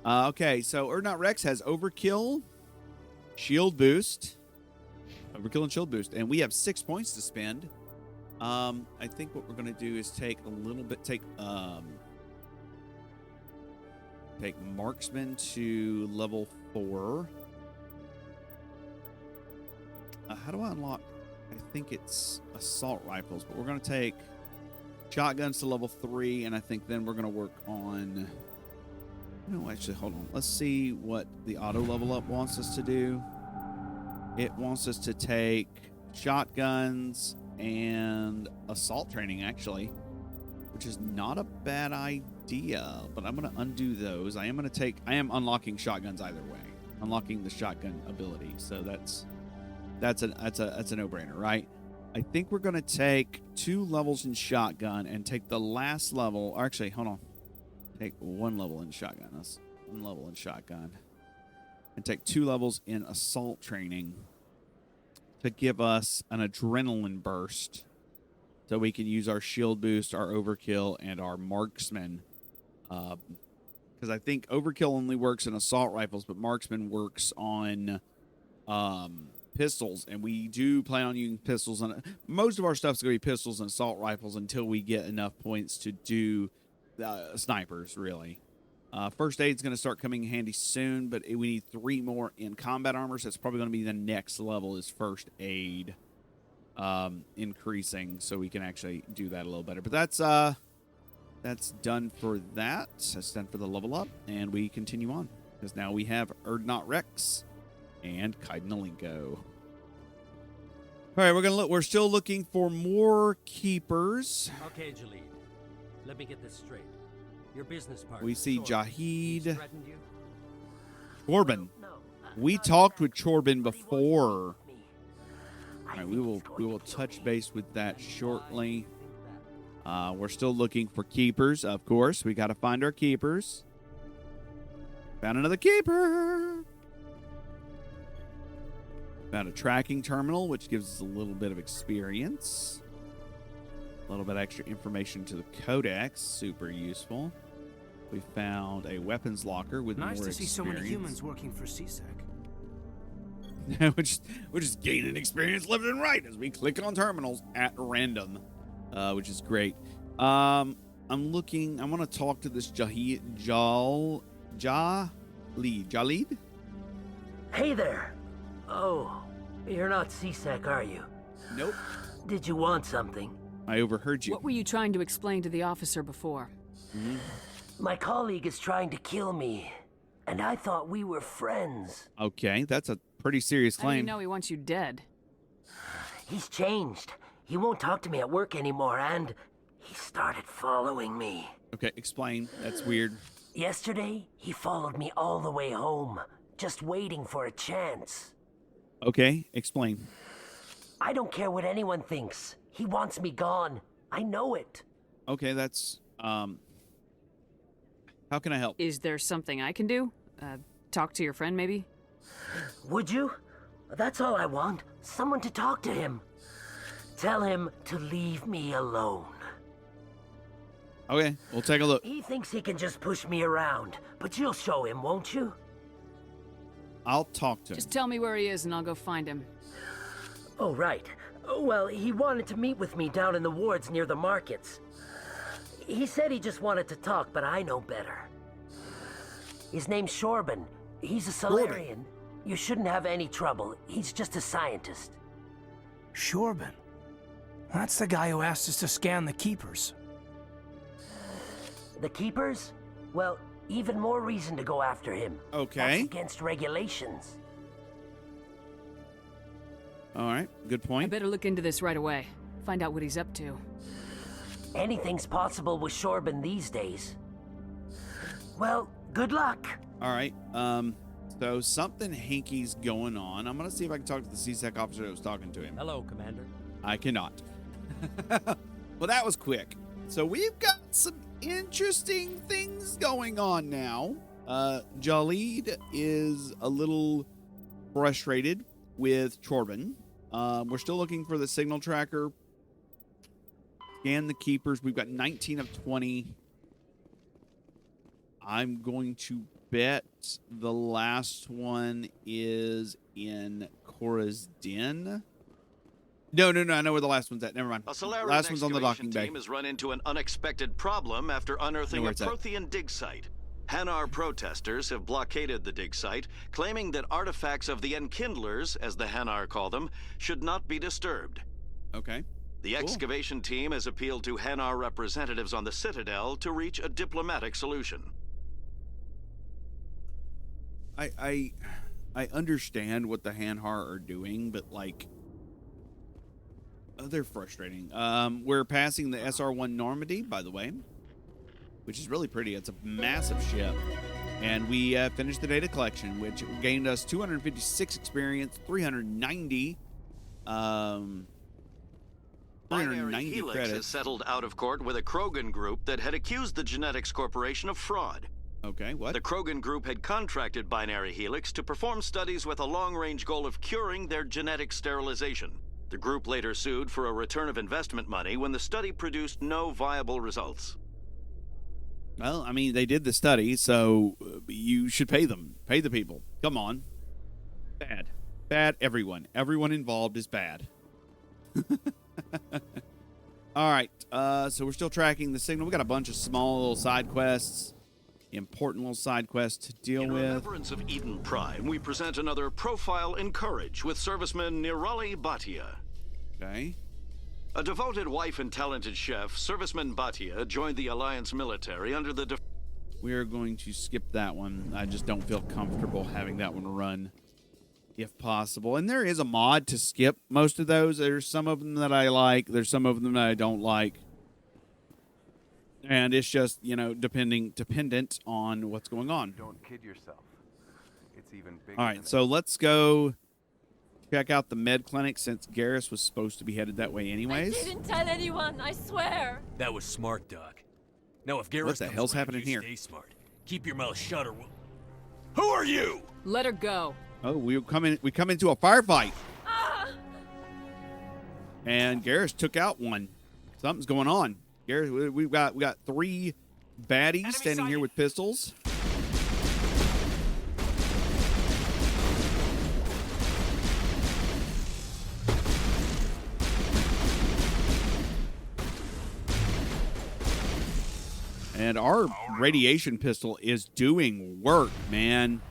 Okay, so Urdnot Rex has Overkill, Shield Boost, Overkill and Shield Boost, and we have 6 points to spend. I think what we're going to do is take Marksman to level 4. How do I unlock? I think it's Assault Rifles, but we're going to take Shotguns to level 3, and I think then we're going to work on... No, actually, hold on. Let's see what the auto level up wants us to do. It wants us to take Shotguns and Assault Training, actually, which is not a bad idea, but I'm going to undo those. I am unlocking Shotguns either way. Unlocking the Shotgun ability, so that's a no-brainer, right? I think we're going to take 2 levels in Shotgun and take the last level. Or actually, hold on. Take 1 level in Shotgun. That's 1 level in Shotgun. And take 2 levels in Assault Training to give us an adrenaline burst so we can use our Shield Boost, our Overkill, and our Marksman. Because I think Overkill only works in Assault Rifles, but Marksman works on... pistols, and we do plan on using pistols. And most of our stuff's going to be pistols and assault rifles until we get enough points to do snipers, really. First aid's going to start coming in handy soon, but we need 3 more in combat armor, so it's probably going to be the next level is first aid increasing, so we can actually do that a little better. But that's done for that. That's done for the level up, and we continue on, because now we have Urdnot Rex and Kailee Cain. All right, we're still looking for more keepers. Okay, Jalid. Let me get this straight. Your business partner. We see Jahid. Threatened you? Corbin. We talked with Corbin before. All right, we will touch base with that shortly. We're still looking for keepers, of course. We got to find our keepers. Found another keeper. Found a tracking terminal, which gives us a little bit of experience. A little bit extra information to the codex. Super useful. We found a weapons locker with more experience. Nice to see so many humans working for CSEC. we're just gaining experience left and right as we click on terminals at random, which is great. I'm looking. I want to talk to this Jalid. Hey there. Oh, you're not CSEC, are you? Nope. Did you want something? I overheard you. What were you trying to explain to the officer before? My colleague is trying to kill me, and I thought we were friends. Okay, that's a pretty serious How do you claim. know he wants you dead? He's changed. He won't talk to me at work anymore, and he started following me. Okay, explain. That's weird. Yesterday, he followed me all the way home, just waiting for a chance. Okay, explain. I don't care what anyone thinks. He wants me gone. I know it. Okay, that's, how can I help? Is there something I can do? Talk to your friend, maybe? Would you? That's all I want. Someone to talk to him. Tell him to leave me alone. Okay, we'll take a look. He thinks he can just push me around, but you'll show him, won't you? I'll talk to him. Just tell me where he is and I'll go find him. Oh, right. Well, he wanted to meet with me down in the wards near the markets. He said he just wanted to talk, but I know better. His name's Shorban. He's a Solarian. You shouldn't have any trouble. He's just a scientist. Shorban? That's the guy who asked us to scan the Keepers. The Keepers? Well, even more reason to go after him. Okay. That's against regulations. All right, good point. I better look into this right away. Find out what he's up to. Anything's possible with Shorban these days. Well, good luck. All right. So something hinky's going on. I'm gonna see if I can talk to the CSEC officer that was talking to him. Hello, Commander. I cannot. Well, that was quick. So we've got some interesting things going on now. Jalid is a little frustrated with Chorbin. We're still looking for the signal tracker. Scan the keepers. We've got 19 of 20. I'm going to bet the last one is in Cora's Den. No. I know where the last one's at. Never mind. A Solarian Last one's on the excavation docking bay. team has run into an unexpected problem after unearthing a Prothean dig site. Hanar protesters have blockaded the dig site, claiming that artifacts of the Enkindlers, as the Hanar call them, should not be disturbed. Okay. The excavation team has appealed to Hanar representatives on the Citadel to reach a diplomatic solution. I understand what the Hanar are doing, but like, they're frustrating. We're passing the SR-1 Normandy, by the way, which is really pretty. It's a massive ship. And we finished the data collection, which gained us 256 experience, 390 Helix credits. has settled out of court with a Krogan group that had accused the Genetics Corporation of fraud. Okay, what? The Krogan group had contracted Binary Helix to perform studies with a long-range goal of curing their genetic sterilization. The group later sued for a return of investment money when the study produced no viable results. Well, I mean, they did the study, so you should pay them. Pay the people. Come on. Bad. Bad, everyone. Everyone involved is bad. All right, so we're still tracking the signal. We got a bunch of small little side quests, important little side quests to deal with. In remembrance of Eden Prime, we present another profile in courage with serviceman Nirali Bhatia. Okay. A devoted wife and talented chef, serviceman Bhatia joined the Alliance military under the... We're going to skip that one. I just don't feel comfortable having that one run, if possible. And there is a mod to skip most of those. There's some of them that I like. There's some of them that I don't like. And it's just, you know, dependent on what's going on. Don't kid yourself. It's even bigger. All right, so let's go check out the med clinic since Garrus was supposed to be headed that way anyways. I didn't tell anyone, I swear. That was smart, Doc. Now, if Garrus What the comes hell's around, happening you here? Stay smart. Keep your mouth shut or we'll... Who are you? Let her go. Oh, we come into a firefight. And Garrus took out one. Something's going on. Garrus, we got three baddies standing here with pistols. And our radiation pistol is doing work, man.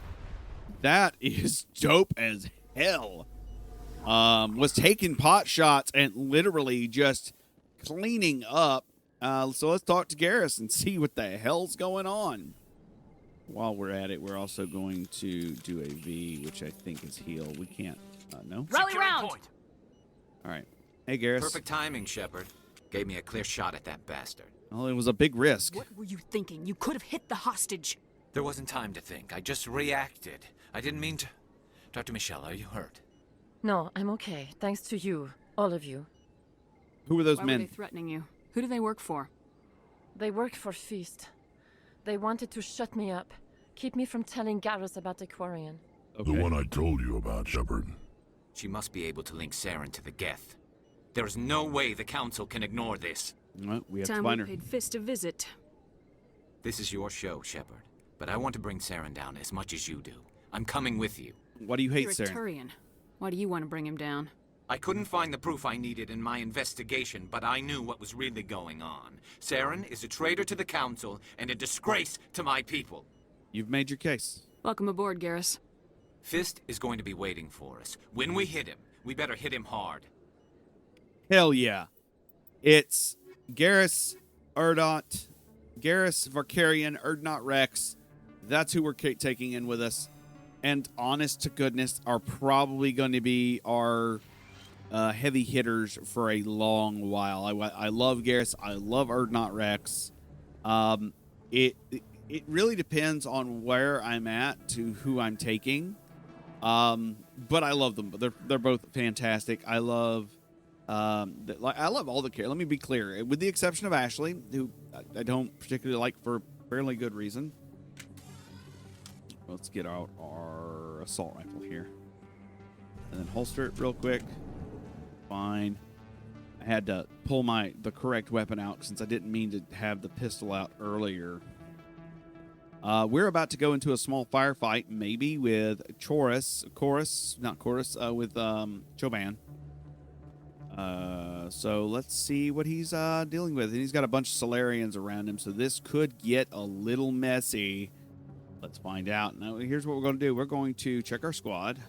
That is dope as hell. Was taking pot shots and literally just cleaning up. So let's talk to Garrus and see what the hell's going on. While we're at it, we're also going to do a V, which I think is heal. We can't, no? Rally round! All right. Hey, Garrus. Perfect timing, Shepard. Gave me a clear shot at that bastard. Well, it was a big risk. What were you thinking? You could have hit the hostage. There wasn't time to think. I just reacted. I didn't mean to... Dr. Michelle, are you hurt? No, I'm okay. Thanks to you. All of you. Who were those Why men? were they threatening you? Who do they work for? They work for Feast. They wanted to shut me up. Keep me from telling Garrus about the Quarian. The one I told you about, Shepard. She must be able to link Saren to the Geth. There is no way the Council can ignore this. Well, we have Time to find we her. paid Fist a visit. This is your show, Shepard. But I want to bring Saren down as much as you do. I'm coming with you. Why do you hate You're a Saren? Turian. Why do you want to bring him down? I couldn't find the proof I needed in my investigation, but I knew what was really going on. Saren is a traitor to the Council and a disgrace to my people. You've made your case. Welcome aboard, Garrus. Fist is going to be waiting for us. When we hit him, we better hit him hard. Hell yeah. It's Garrus, Erdot, Garrus, Varkarian, Erdnot Rex. That's who we're taking in with us. And honest to goodness, are probably going to be our heavy hitters for a long while. I love Garrus. I love Erdnot Rex. it really depends on where I'm at to who I'm taking. But I love them. They're both fantastic. I love I love all the characters. Let me be clear, with the exception of Ashley, who I don't particularly like for fairly good reason. Let's get out our assault rifle here, and then holster it real quick. Fine. I had to pull the correct weapon out since I didn't mean to have the pistol out earlier. We're about to go into a small firefight, maybe with with Choban. So let's see what he's dealing with. And he's got a bunch of Solarians around him, so this could get a little messy. Let's find out. Now, here's what we're going to do. We're going to check our squad.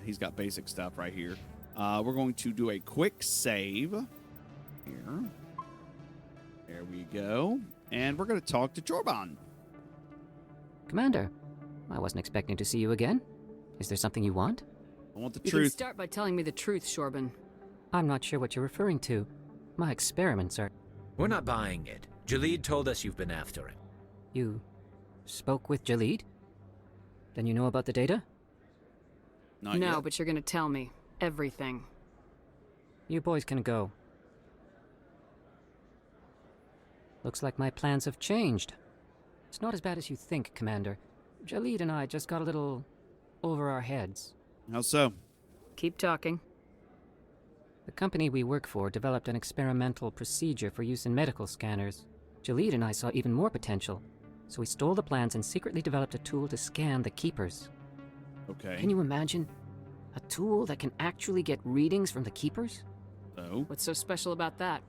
He's got basic stuff right here. We're going to do a quick save here. There we go. And we're going to talk to Choban. Commander, I wasn't expecting to see you again. Is there something you want? I want the You truth. can start by telling me the truth, Shorban. I'm not sure what you're referring to. My experiments are... We're not buying it. Jalid told us you've been after him. You spoke with Jalid? Then you know about the data? Not no, yet. but you're gonna tell me everything. You boys can go. Looks like my plans have changed. It's not as bad as you think, Commander. Jalid and I just got a little over our heads. How so? Keep talking. The company we work for developed an experimental procedure for use in medical scanners. Jalid and I saw even more potential, so we stole the plans and secretly developed a tool to scan the Keepers. Okay. Can you imagine? A tool that can actually get readings from the Keepers? So? What's so special about that?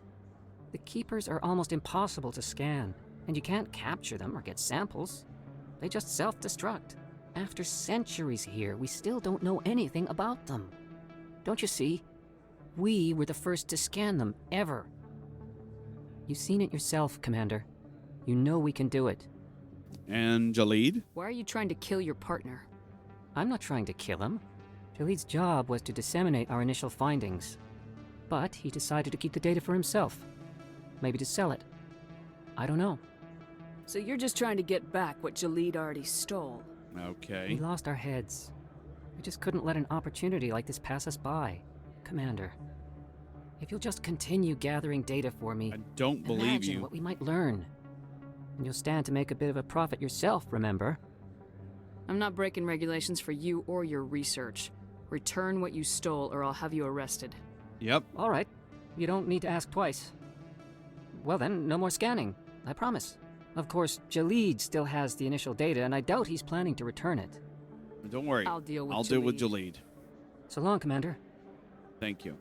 The Keepers are almost impossible to scan, and you can't capture them or get samples. They just self-destruct. After centuries here, we still don't know anything about them. Don't you see? We were the first to scan them, ever. You've seen it yourself, Commander. You know we can do it. And Jalid? Why are you trying to kill your partner? I'm not trying to kill him. Jalid's job was to disseminate our initial findings. But he decided to keep the data for himself. Maybe to sell it. I don't know. So you're just trying to get back what Jalid already stole. Okay. We lost our heads. We just couldn't let an opportunity like this pass us by. Commander, if you'll just continue gathering data for me... I don't believe imagine you. what we might learn. And you'll stand to make a bit of a profit yourself, remember? I'm not breaking regulations for you or your research. Return what you stole or I'll have you arrested. Yep. All right. You don't need to ask twice. Well then, no more scanning. I promise. Of course, Jalid still has the initial data, and I doubt he's planning to return it. Don't worry. I'll deal with Jalid. So long, Commander. Thank you.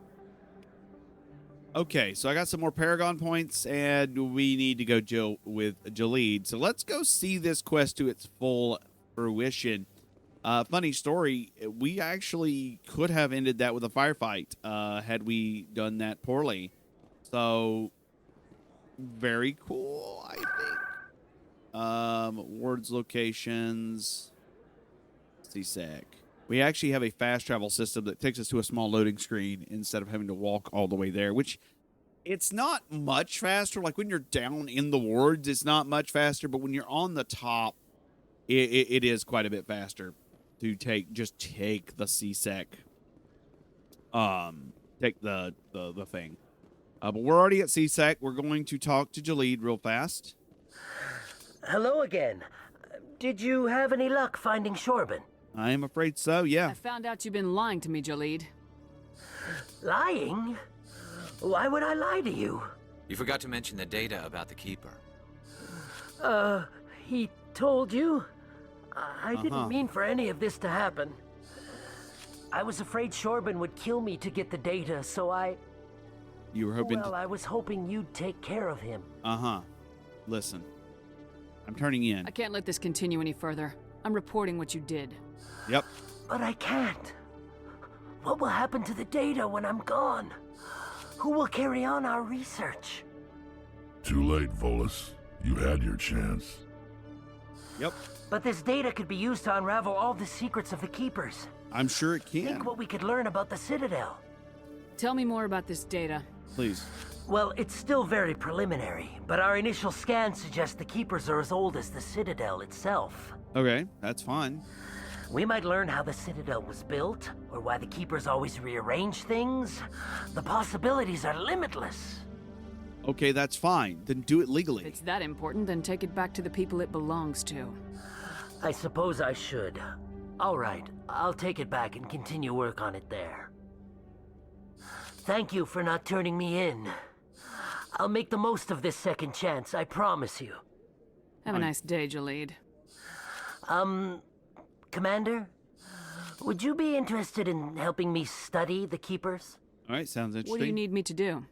Okay, so I got some more Paragon points, and we need to go with Jalid. So let's go see this quest to its full fruition. Funny story, we actually could have ended that with a firefight had we done that poorly. So, very cool, I think. Wards locations. CSEC. We actually have a fast travel system that takes us to a small loading screen instead of having to walk all the way there, which it's not much faster. Like when you're down in the wards, it's not much faster, but when you're on the top, it is quite a bit faster to take the CSEC. Take the thing. But we're already at CSEC. We're going to talk to Jalid real fast. Hello again. Did you have any luck finding Shorban? I am afraid so, yeah. I found out you've been lying to me, Jalid. Lying? Why would I lie to you? You forgot to mention the data about the Keeper. He told you? I didn't mean for any of this to happen. I was afraid Shorban would kill me to get the data, so You were hoping I was hoping you'd take care of him. Listen. I'm turning in. I can't let this continue any further. I'm reporting what you did. Yep. But I can't. What will happen to the data when I'm gone? Who will carry on our research? Too late, Volus. You had your chance. Yep. But this data could be used to unravel all the secrets of the Keepers. I'm sure it can. Think what we could learn about the Citadel. Tell me more about this data. Please. Well, it's still very preliminary, but our initial scans suggest the Keepers are as old as the Citadel itself. Okay, that's fine. We might learn how the Citadel was built, or why the Keepers always rearrange things. The possibilities are limitless. Okay, that's fine. Then do it legally. If it's that important, then take it back to the people it belongs to. I suppose I should. All right, I'll take it back and continue work on it there. Thank you for not turning me in. I'll make the most of this second chance, I promise you. Have a nice day, Jaleed. Commander? Would you be interested in helping me study the Keepers? All right, sounds interesting. What do you need me to do?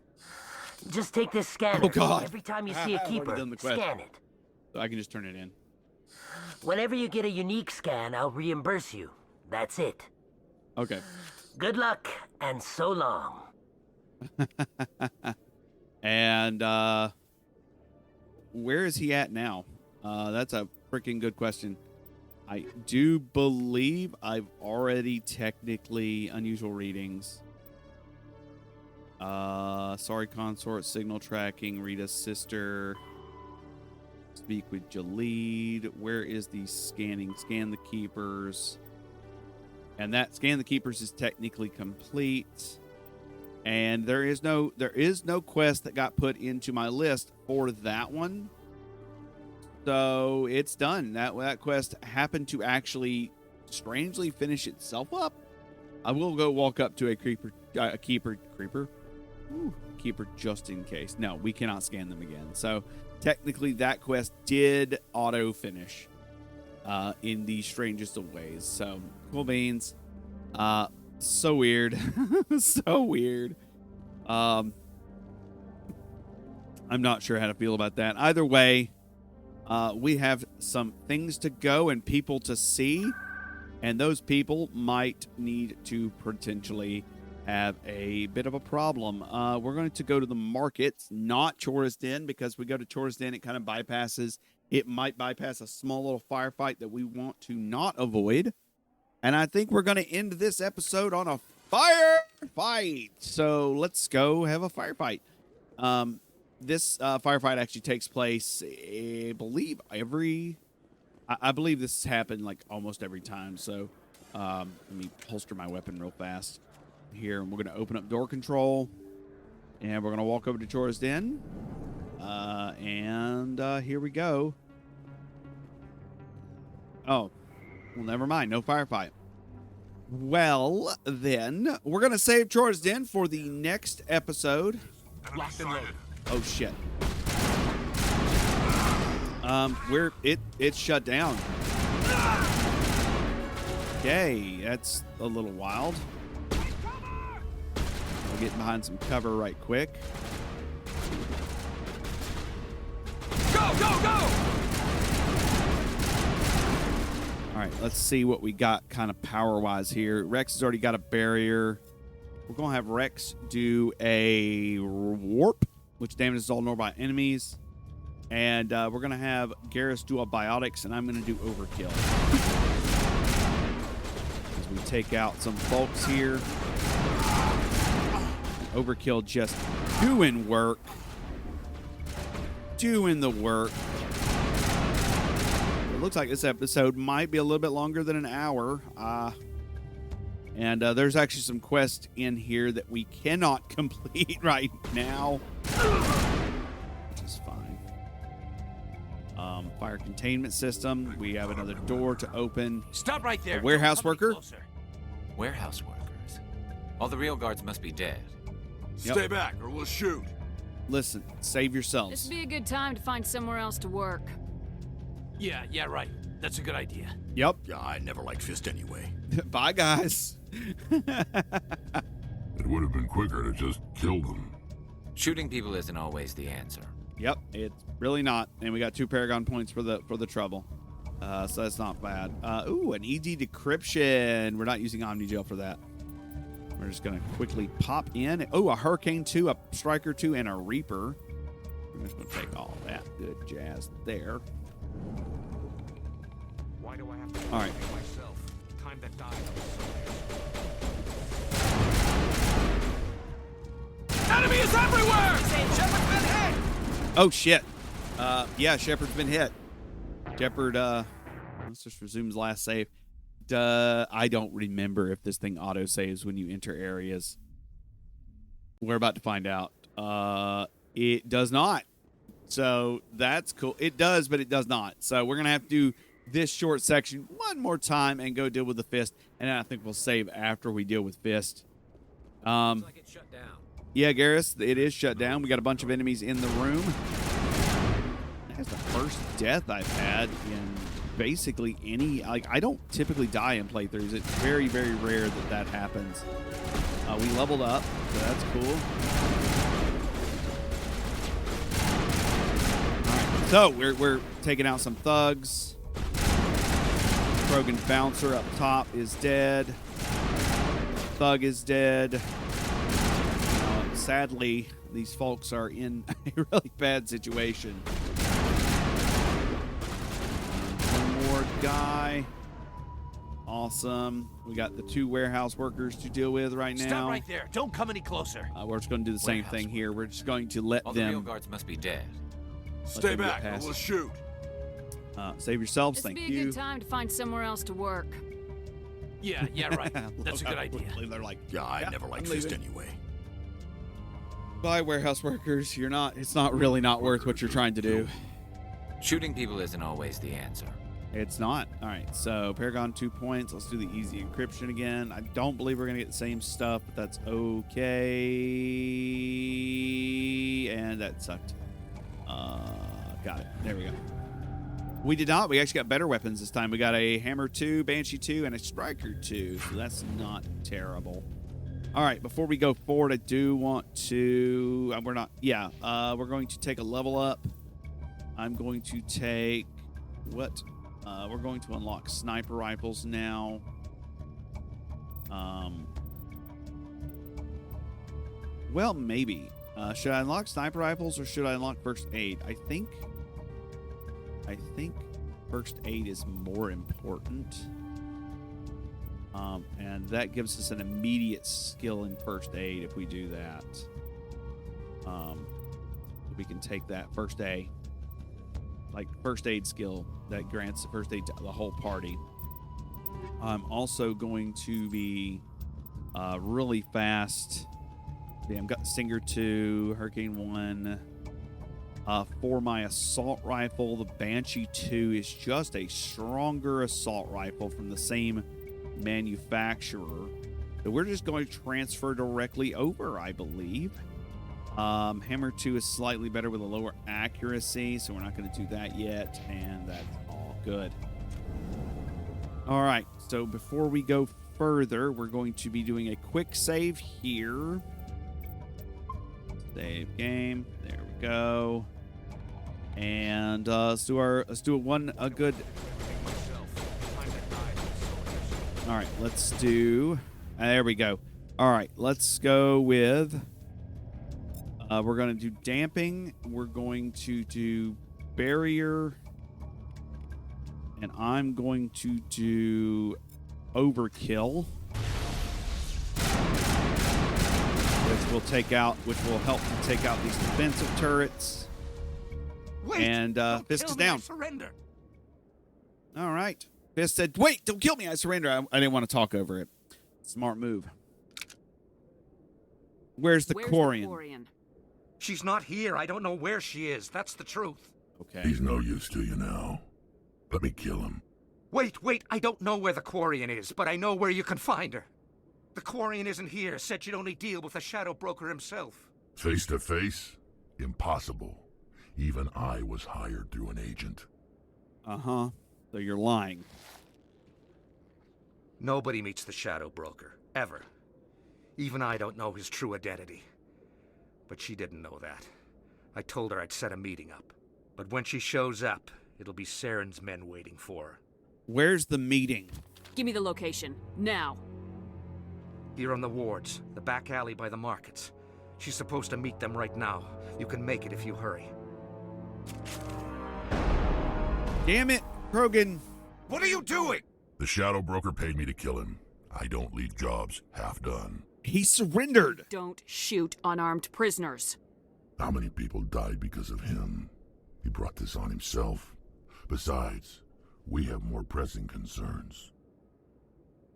Just take this scanner. Oh, God. Every time you see a I've already Keeper, done the quest. scan it. So I can just turn it in. Whenever you get a unique scan, I'll reimburse you. That's it. Okay. Good luck, and so long. And where is he at now? That's a freaking good question. I do believe I've already technically unusual readings. Sorry, consort, signal tracking, Rita's sister. Speak with Jaleed. Where is the scanning? Scan the Keepers. And that scan the Keepers is technically complete. And there is no quest that got put into my list for that one. So it's done. That quest happened to actually strangely finish itself up. I will go walk up to a keeper just in case. No, we cannot scan them again. So technically that quest did auto finish in the strangest of ways. So cool beans. So weird. So weird. I'm not sure how to feel about that. Either way, we have some things to go and people to see, and those people might need to potentially have a bit of a problem. We're going to go to the markets, not Chorus Den, because we go to Chorus Den, it kind of bypasses. It might bypass a small little firefight that we want to not avoid. And I think we're going to end this episode on a firefight. So let's go have a firefight. This firefight actually takes place, I believe this has happened like almost every time. So let me holster my weapon real fast here. And we're going to open up door control. And we're going to walk over to Chora's Den. And here we go. Oh, well, never mind. No firefight. Well, then, we're going to save Chora's Den for the next episode. Locked and loaded. Oh, shit. It's shut down. Okay, that's a little wild. We'll get behind some cover right quick. Go, go, go! All right, let's see what we got kind of power-wise here. Rex has already got a barrier. We're going to have Rex do a warp, which damages all nearby enemies. And we're going to have Garrus do a biotics, and I'm going to do overkill. As we take out some folks here. Overkill just doing work. Doing the work. It looks like this episode might be a little bit longer than an hour. And there's actually some quests in here that we cannot complete right now. Which is fine. Fire containment system. We have another door to open. Stop right there. A warehouse worker. Warehouse workers? All the real guards must be dead. Yep. Stay back or we'll shoot. Listen, save yourselves. This would be a good time to find somewhere else to work. Yeah, right. That's a good idea. Yep. Yeah, I never liked Fist anyway. Bye, guys. It would have been quicker to just kill them. Shooting people isn't always the answer. Yep, it's really not. And we got 2 Paragon points for the trouble. So that's not bad. Ooh, an ED decryption. We're not using Omnigel for that. We're just going to quickly pop in. Oh, a Hurricane 2, a Striker 2, and a Reaper. We're just going to take all that good jazz there. Why do I have to all right. myself? Time that died. enemy is everywhere! Shepard's been hit! Oh, shit. Yeah, Shepard's been hit. Shepard, let's just resume his last save. I don't remember if this thing auto-saves when you enter areas. We're about to find out. It does not. So that's cool. It does, but it does not. So we're going to have to do this short section one more time and go deal with the Fist. And then I think we'll save after we deal with Fist. Looks like it's shut down. Yeah, Garrus, it is shut down. We got a bunch of enemies in the room. That's the first death I've had in basically any... Like, I don't typically die in playthroughs. It's very, very rare that that happens. We leveled up, so that's cool. All right, so we're taking out some thugs. Krogan Bouncer up top is dead. Thug is dead. Sadly, these folks are in a really bad situation. One more guy. Awesome. We got the 2 warehouse workers to deal with right now. Stop right there. Don't come any closer. We're just going to do the same thing here. We're just going to let All them... the real guards must be dead. Stay back or we'll shoot. Save yourselves. This Thank would be you. a good time to find somewhere else to work. Yeah, right. That's a good idea. They're like, Yeah, I never liked Fist anyway. bye, warehouse workers. You're not. It's not really not worth what you're trying to do. Shooting people isn't always the answer. It's not. All right, so Paragon 2 points. Let's do the easy encryption again. I don't believe we're going to get the same stuff, but that's okay. And that sucked. Got it. There we go. We did not. We actually got better weapons this time. We got a Hammer 2, Banshee 2, and a Striker 2, so that's not terrible. All right, before we go forward, I do want to... we're not... Yeah, we're going to take a level up. I'm going to take... What? We're going to unlock sniper rifles now. Well, maybe. Should I unlock sniper rifles or should I unlock first aid? I think first aid is more important. And that gives us an immediate skill in first aid if we do that. We can take that first aid. Like first aid skill that grants the first aid to the whole party. I'm also going to be really fast. Yeah, I've got Stinger 2, Hurricane 1. For my assault rifle, the Banshee 2 is just a stronger assault rifle from the same manufacturer. So we're just going to transfer directly over, I believe. Hammer 2 is slightly better with a lower accuracy, so we're not going to do that yet, and that's all good. All right, so before we go further, we're going to be doing a quick save here. Save game. There we go. And let's do a good. All right, let's do. There we go. All right, let's go with. We're going to do damping. We're going to do barrier. And I'm going to do overkill. Which will help to take out these defensive turrets. Wait, and Fist is down. I surrender. All right. Fist said, wait, don't kill me. I surrender. I didn't want to talk over it. Smart move. Where's the Quarian? She's not here. I don't know where she is. That's the truth. Okay. He's no use to you now. Let me kill him. Wait. I don't know where the Quarian is, but I know where you can find her. The Quarian isn't here. Said you'd only deal with the Shadow Broker himself. Face to face? Impossible. Even I was hired through an agent. Uh-huh. So you're lying. Nobody meets the Shadow Broker. Ever. Even I don't know his true identity. But she didn't know that. I told her I'd set a meeting up. But when she shows up, it'll be Saren's men waiting for her. Where's the meeting? Give me the location. Now. Here on the wards, the back alley by the markets. She's supposed to meet them right now. You can make it if you hurry. Damn it, Krogan. What are you doing? The Shadow Broker paid me to kill him. I don't leave jobs half done. He surrendered. Don't shoot unarmed prisoners. How many people died because of him? He brought this on himself. Besides, we have more pressing concerns.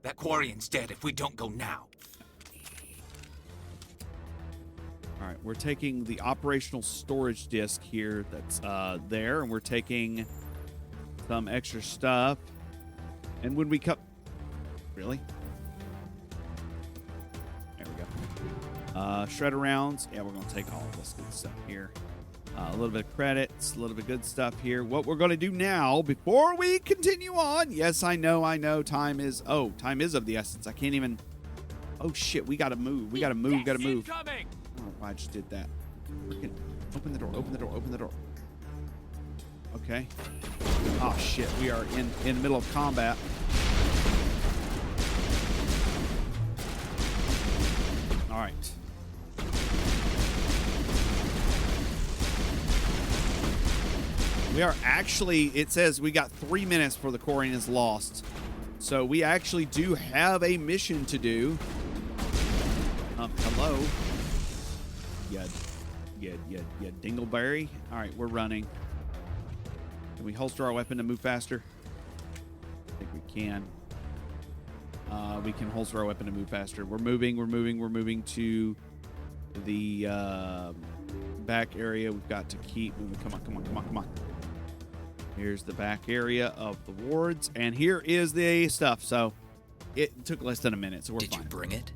That Quarian's dead if we don't go now. All right, we're taking the operational storage disk here that's there, and we're taking some extra stuff. And when we cut... Really? There we go. Shredder rounds. Yeah, we're going to take all of this good stuff here. A little bit of credits, a little bit of good stuff here. What we're going to do now, before we continue on... Yes, I know. Time is of the essence. I can't even... Oh, shit, we got to move. We got to move. Incoming! I don't know why I just did that. Freaking open the door. Okay. Oh, shit. We are in the middle of combat. All right. We are actually, it says we got 3 minutes before the Quarian is lost. So we actually do have a mission to do. Hello. Yeah, Dingleberry. All right, we're running. Can we holster our weapon to move faster? I think we can. We can holster our weapon to move faster. We're moving to the back area. We've got to keep moving. Come on. Here's the back area of the wards, and here is the stuff. So it took less than a minute, so we're fine. Did you bring it?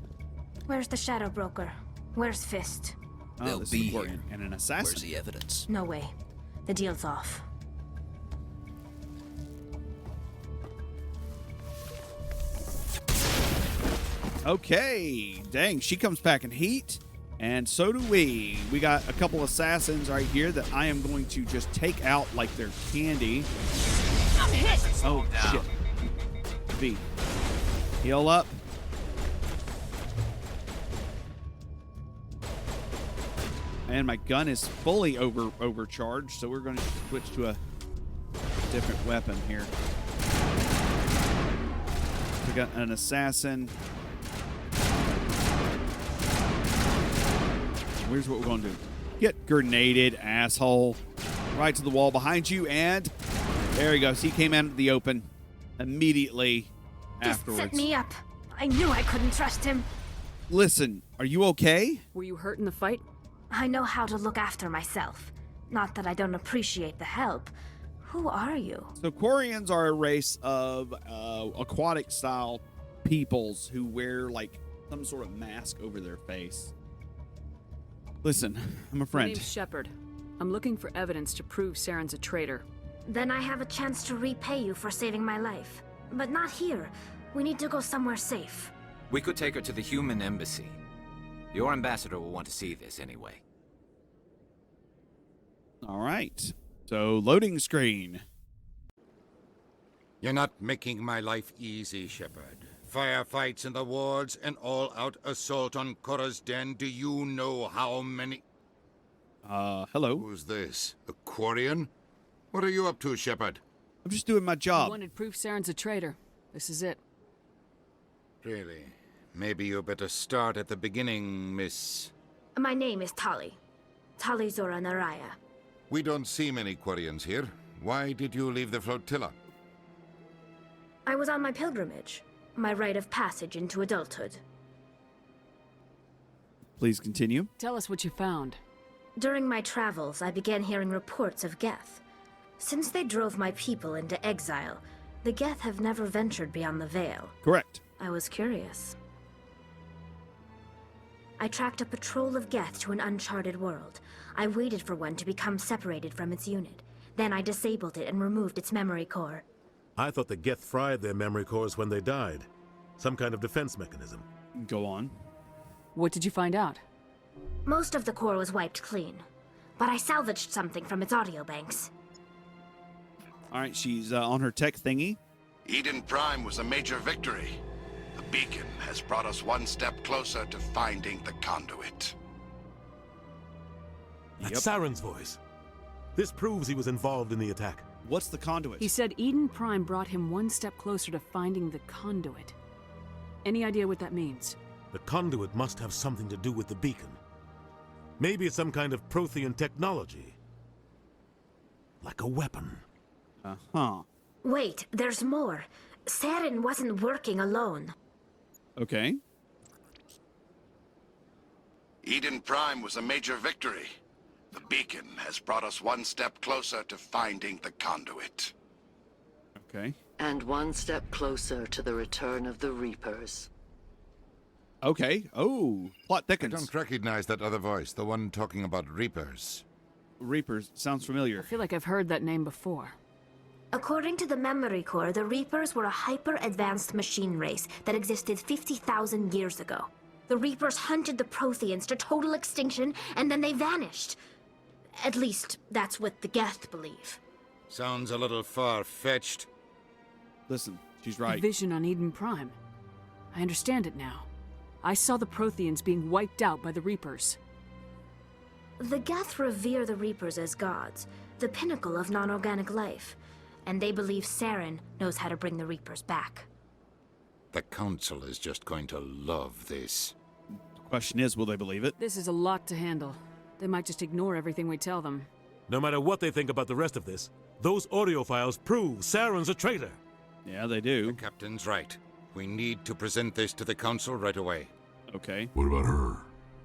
Where's the Shadow Broker? Where's Fist? They'll be here. And an assassin. Where's the evidence? No way. The deal's off. Okay. Dang, she comes back in heat. And so do we. We got a couple assassins right here that I am going to just take out like they're candy. I'm hit! Oh, shit. V. Heal up. And my gun is fully overcharged, so we're going to switch to a different weapon here. We got an assassin. Here's what we're going to do. Get grenaded, asshole. Right to the wall behind you, and there he goes. He came out of the open immediately afterwards. Just set me up. I knew I couldn't trust him. Listen, are you okay? Were you hurt in the fight? I know how to look after myself. Not that I don't appreciate the help. Who are you? So Quarians are a race of aquatic-style peoples who wear, like, some sort of mask over their face. Listen, I'm a friend. My name's Shepard. I'm looking for evidence to prove Saren's a traitor. Then I have a chance to repay you for saving my life. But not here. We need to go somewhere safe. We could take her to the human embassy. Your ambassador will want to see this anyway. All right. So, loading screen. You're not making my life easy, Shepard. Firefights in the wards, an all-out assault on Korra's den. Do you know how many... Hello. Who's this? A Quarian? What are you up to, Shepard? I'm just doing my I job. wanted proof Saren's a traitor. This is it. Really? Maybe you better start at the beginning, Miss... My name is Tali. Tali Zora Naraya. We don't see many Quarians here. Why did you leave the flotilla? I was on my pilgrimage. My rite of passage into adulthood. Please continue. Tell us what you found. During my travels, I began hearing reports of Geth. Since they drove my people into exile, the Geth have never ventured beyond the Veil. Correct. I was curious. I tracked a patrol of Geth to an uncharted world. I waited for one to become separated from its unit. Then I disabled it and removed its memory core. I thought the Geth fried their memory cores when they died. Some kind of defense mechanism. Go on. What did you find out? Most of the core was wiped clean, but I salvaged something from its audio banks. All right, she's on her tech thingy. Eden Prime was a major victory. The beacon has brought us one step closer to finding the conduit. That's Saren's voice. This proves he was involved in the attack. What's the conduit? He said Eden Prime brought him one step closer to finding the conduit. Any idea what that means? The conduit must have something to do with the beacon. Maybe it's some kind of Prothean technology. Like a weapon. Uh-huh. Wait, there's more. Saren wasn't working alone. Okay. Eden Prime was a major victory. The beacon has brought us one step closer to finding the conduit. Okay. And one step closer to the return of the Reapers. Okay. Oh, plot thickens. I don't recognize that other voice, the one talking about Reapers. Reapers sounds familiar. I feel like I've heard that name before. According to the memory core, the Reapers were a hyper-advanced machine race that existed 50,000 years ago. The Reapers hunted the Protheans to total extinction, and then they vanished. At least, that's what the Geth believe. Sounds a little far-fetched. Listen, she's right. The vision on Eden Prime. I understand it now. I saw the Protheans being wiped out by the Reapers. The Geth revere the Reapers as gods, the pinnacle of non-organic life. And they believe Saren knows how to bring the Reapers back. The Council is just going to love this. The question is, will they believe it? This is a lot to handle. They might just ignore everything we tell them. No matter what they think about the rest of this, those audio files prove Saren's a traitor. Yeah, they do. The Captain's right. We need to present this to the Council right away. Okay. What about her?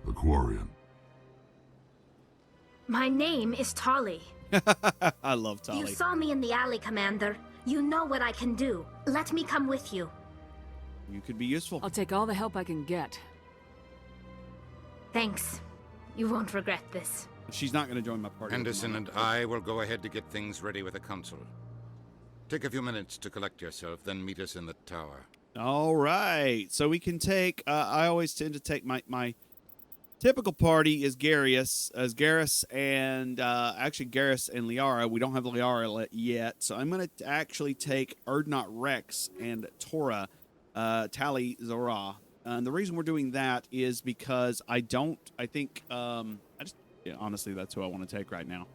The Quarian? My name is Tali. I love Tali. You saw me in the alley, Commander. You know what I can do. Let me come with you. You could be useful. I'll take all the help I can get. Thanks. You won't regret this. She's not going to join my party. Henderson and I will go ahead to get things ready with the Council. Take a few minutes to collect yourself, then meet us in the tower. All right. So we can take... I always tend to take my typical party is Garrus, and actually Garrus and Liara. We don't have Liara yet, so I'm going to actually take Erdnot Rex and Tora, Tali Zora. And the reason we're doing that is because honestly, that's who I want to take right now.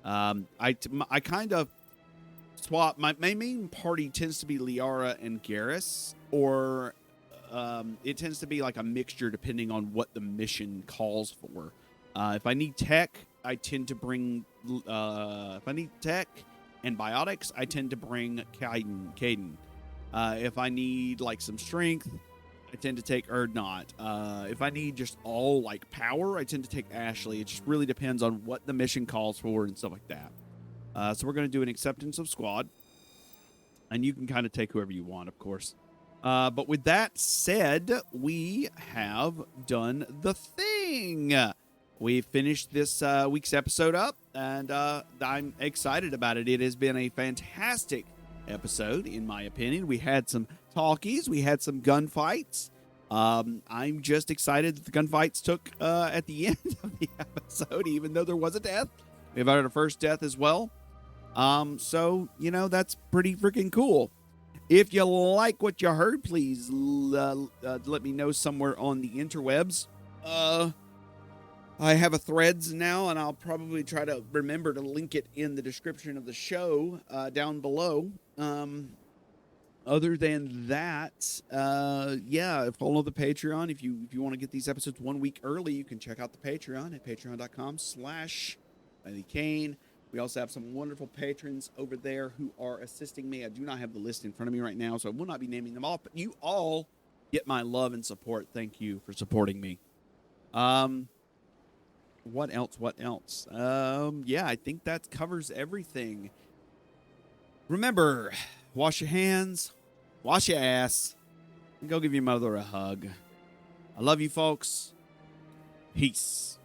I kind of swap. My main party tends to be Liara and Garrus, or it tends to be like a mixture depending on what the mission calls for. If I need tech, I tend to bring... if I need tech and biotics, I tend to bring Cain. If I need like some strength, I tend to take Erdnot. If I need just all like power, I tend to take Ashley. It just really depends on what the mission calls for and stuff like that. So we're going to do an acceptance of squad. And you can kind of take whoever you want, of course. But with that said, we have done the thing. We finished this week's episode up, and I'm excited about it. It has been a fantastic episode, in my opinion. We had some talkies. We had some gunfights. I'm just excited that the gunfights took at the end of the episode, even though there was a death. We've had our first death as well. So, that's pretty freaking cool. If you like what you heard, please let me know somewhere on the interwebs. I have a threads now, and I'll probably try to remember to link it in the description of the show down below. Other than that, follow the Patreon. If you want to get these episodes 1 week early, you can check out the Patreon at patreon.com/Kailee Cain. We also have some wonderful patrons over there who are assisting me. I do not have the list in front of me right now, so I will not be naming them all, but you all get my love and support. Thank you for supporting me. What else? I think that covers everything. Remember, wash your hands, wash your ass, and go give your mother a hug. I love you, folks. Peace.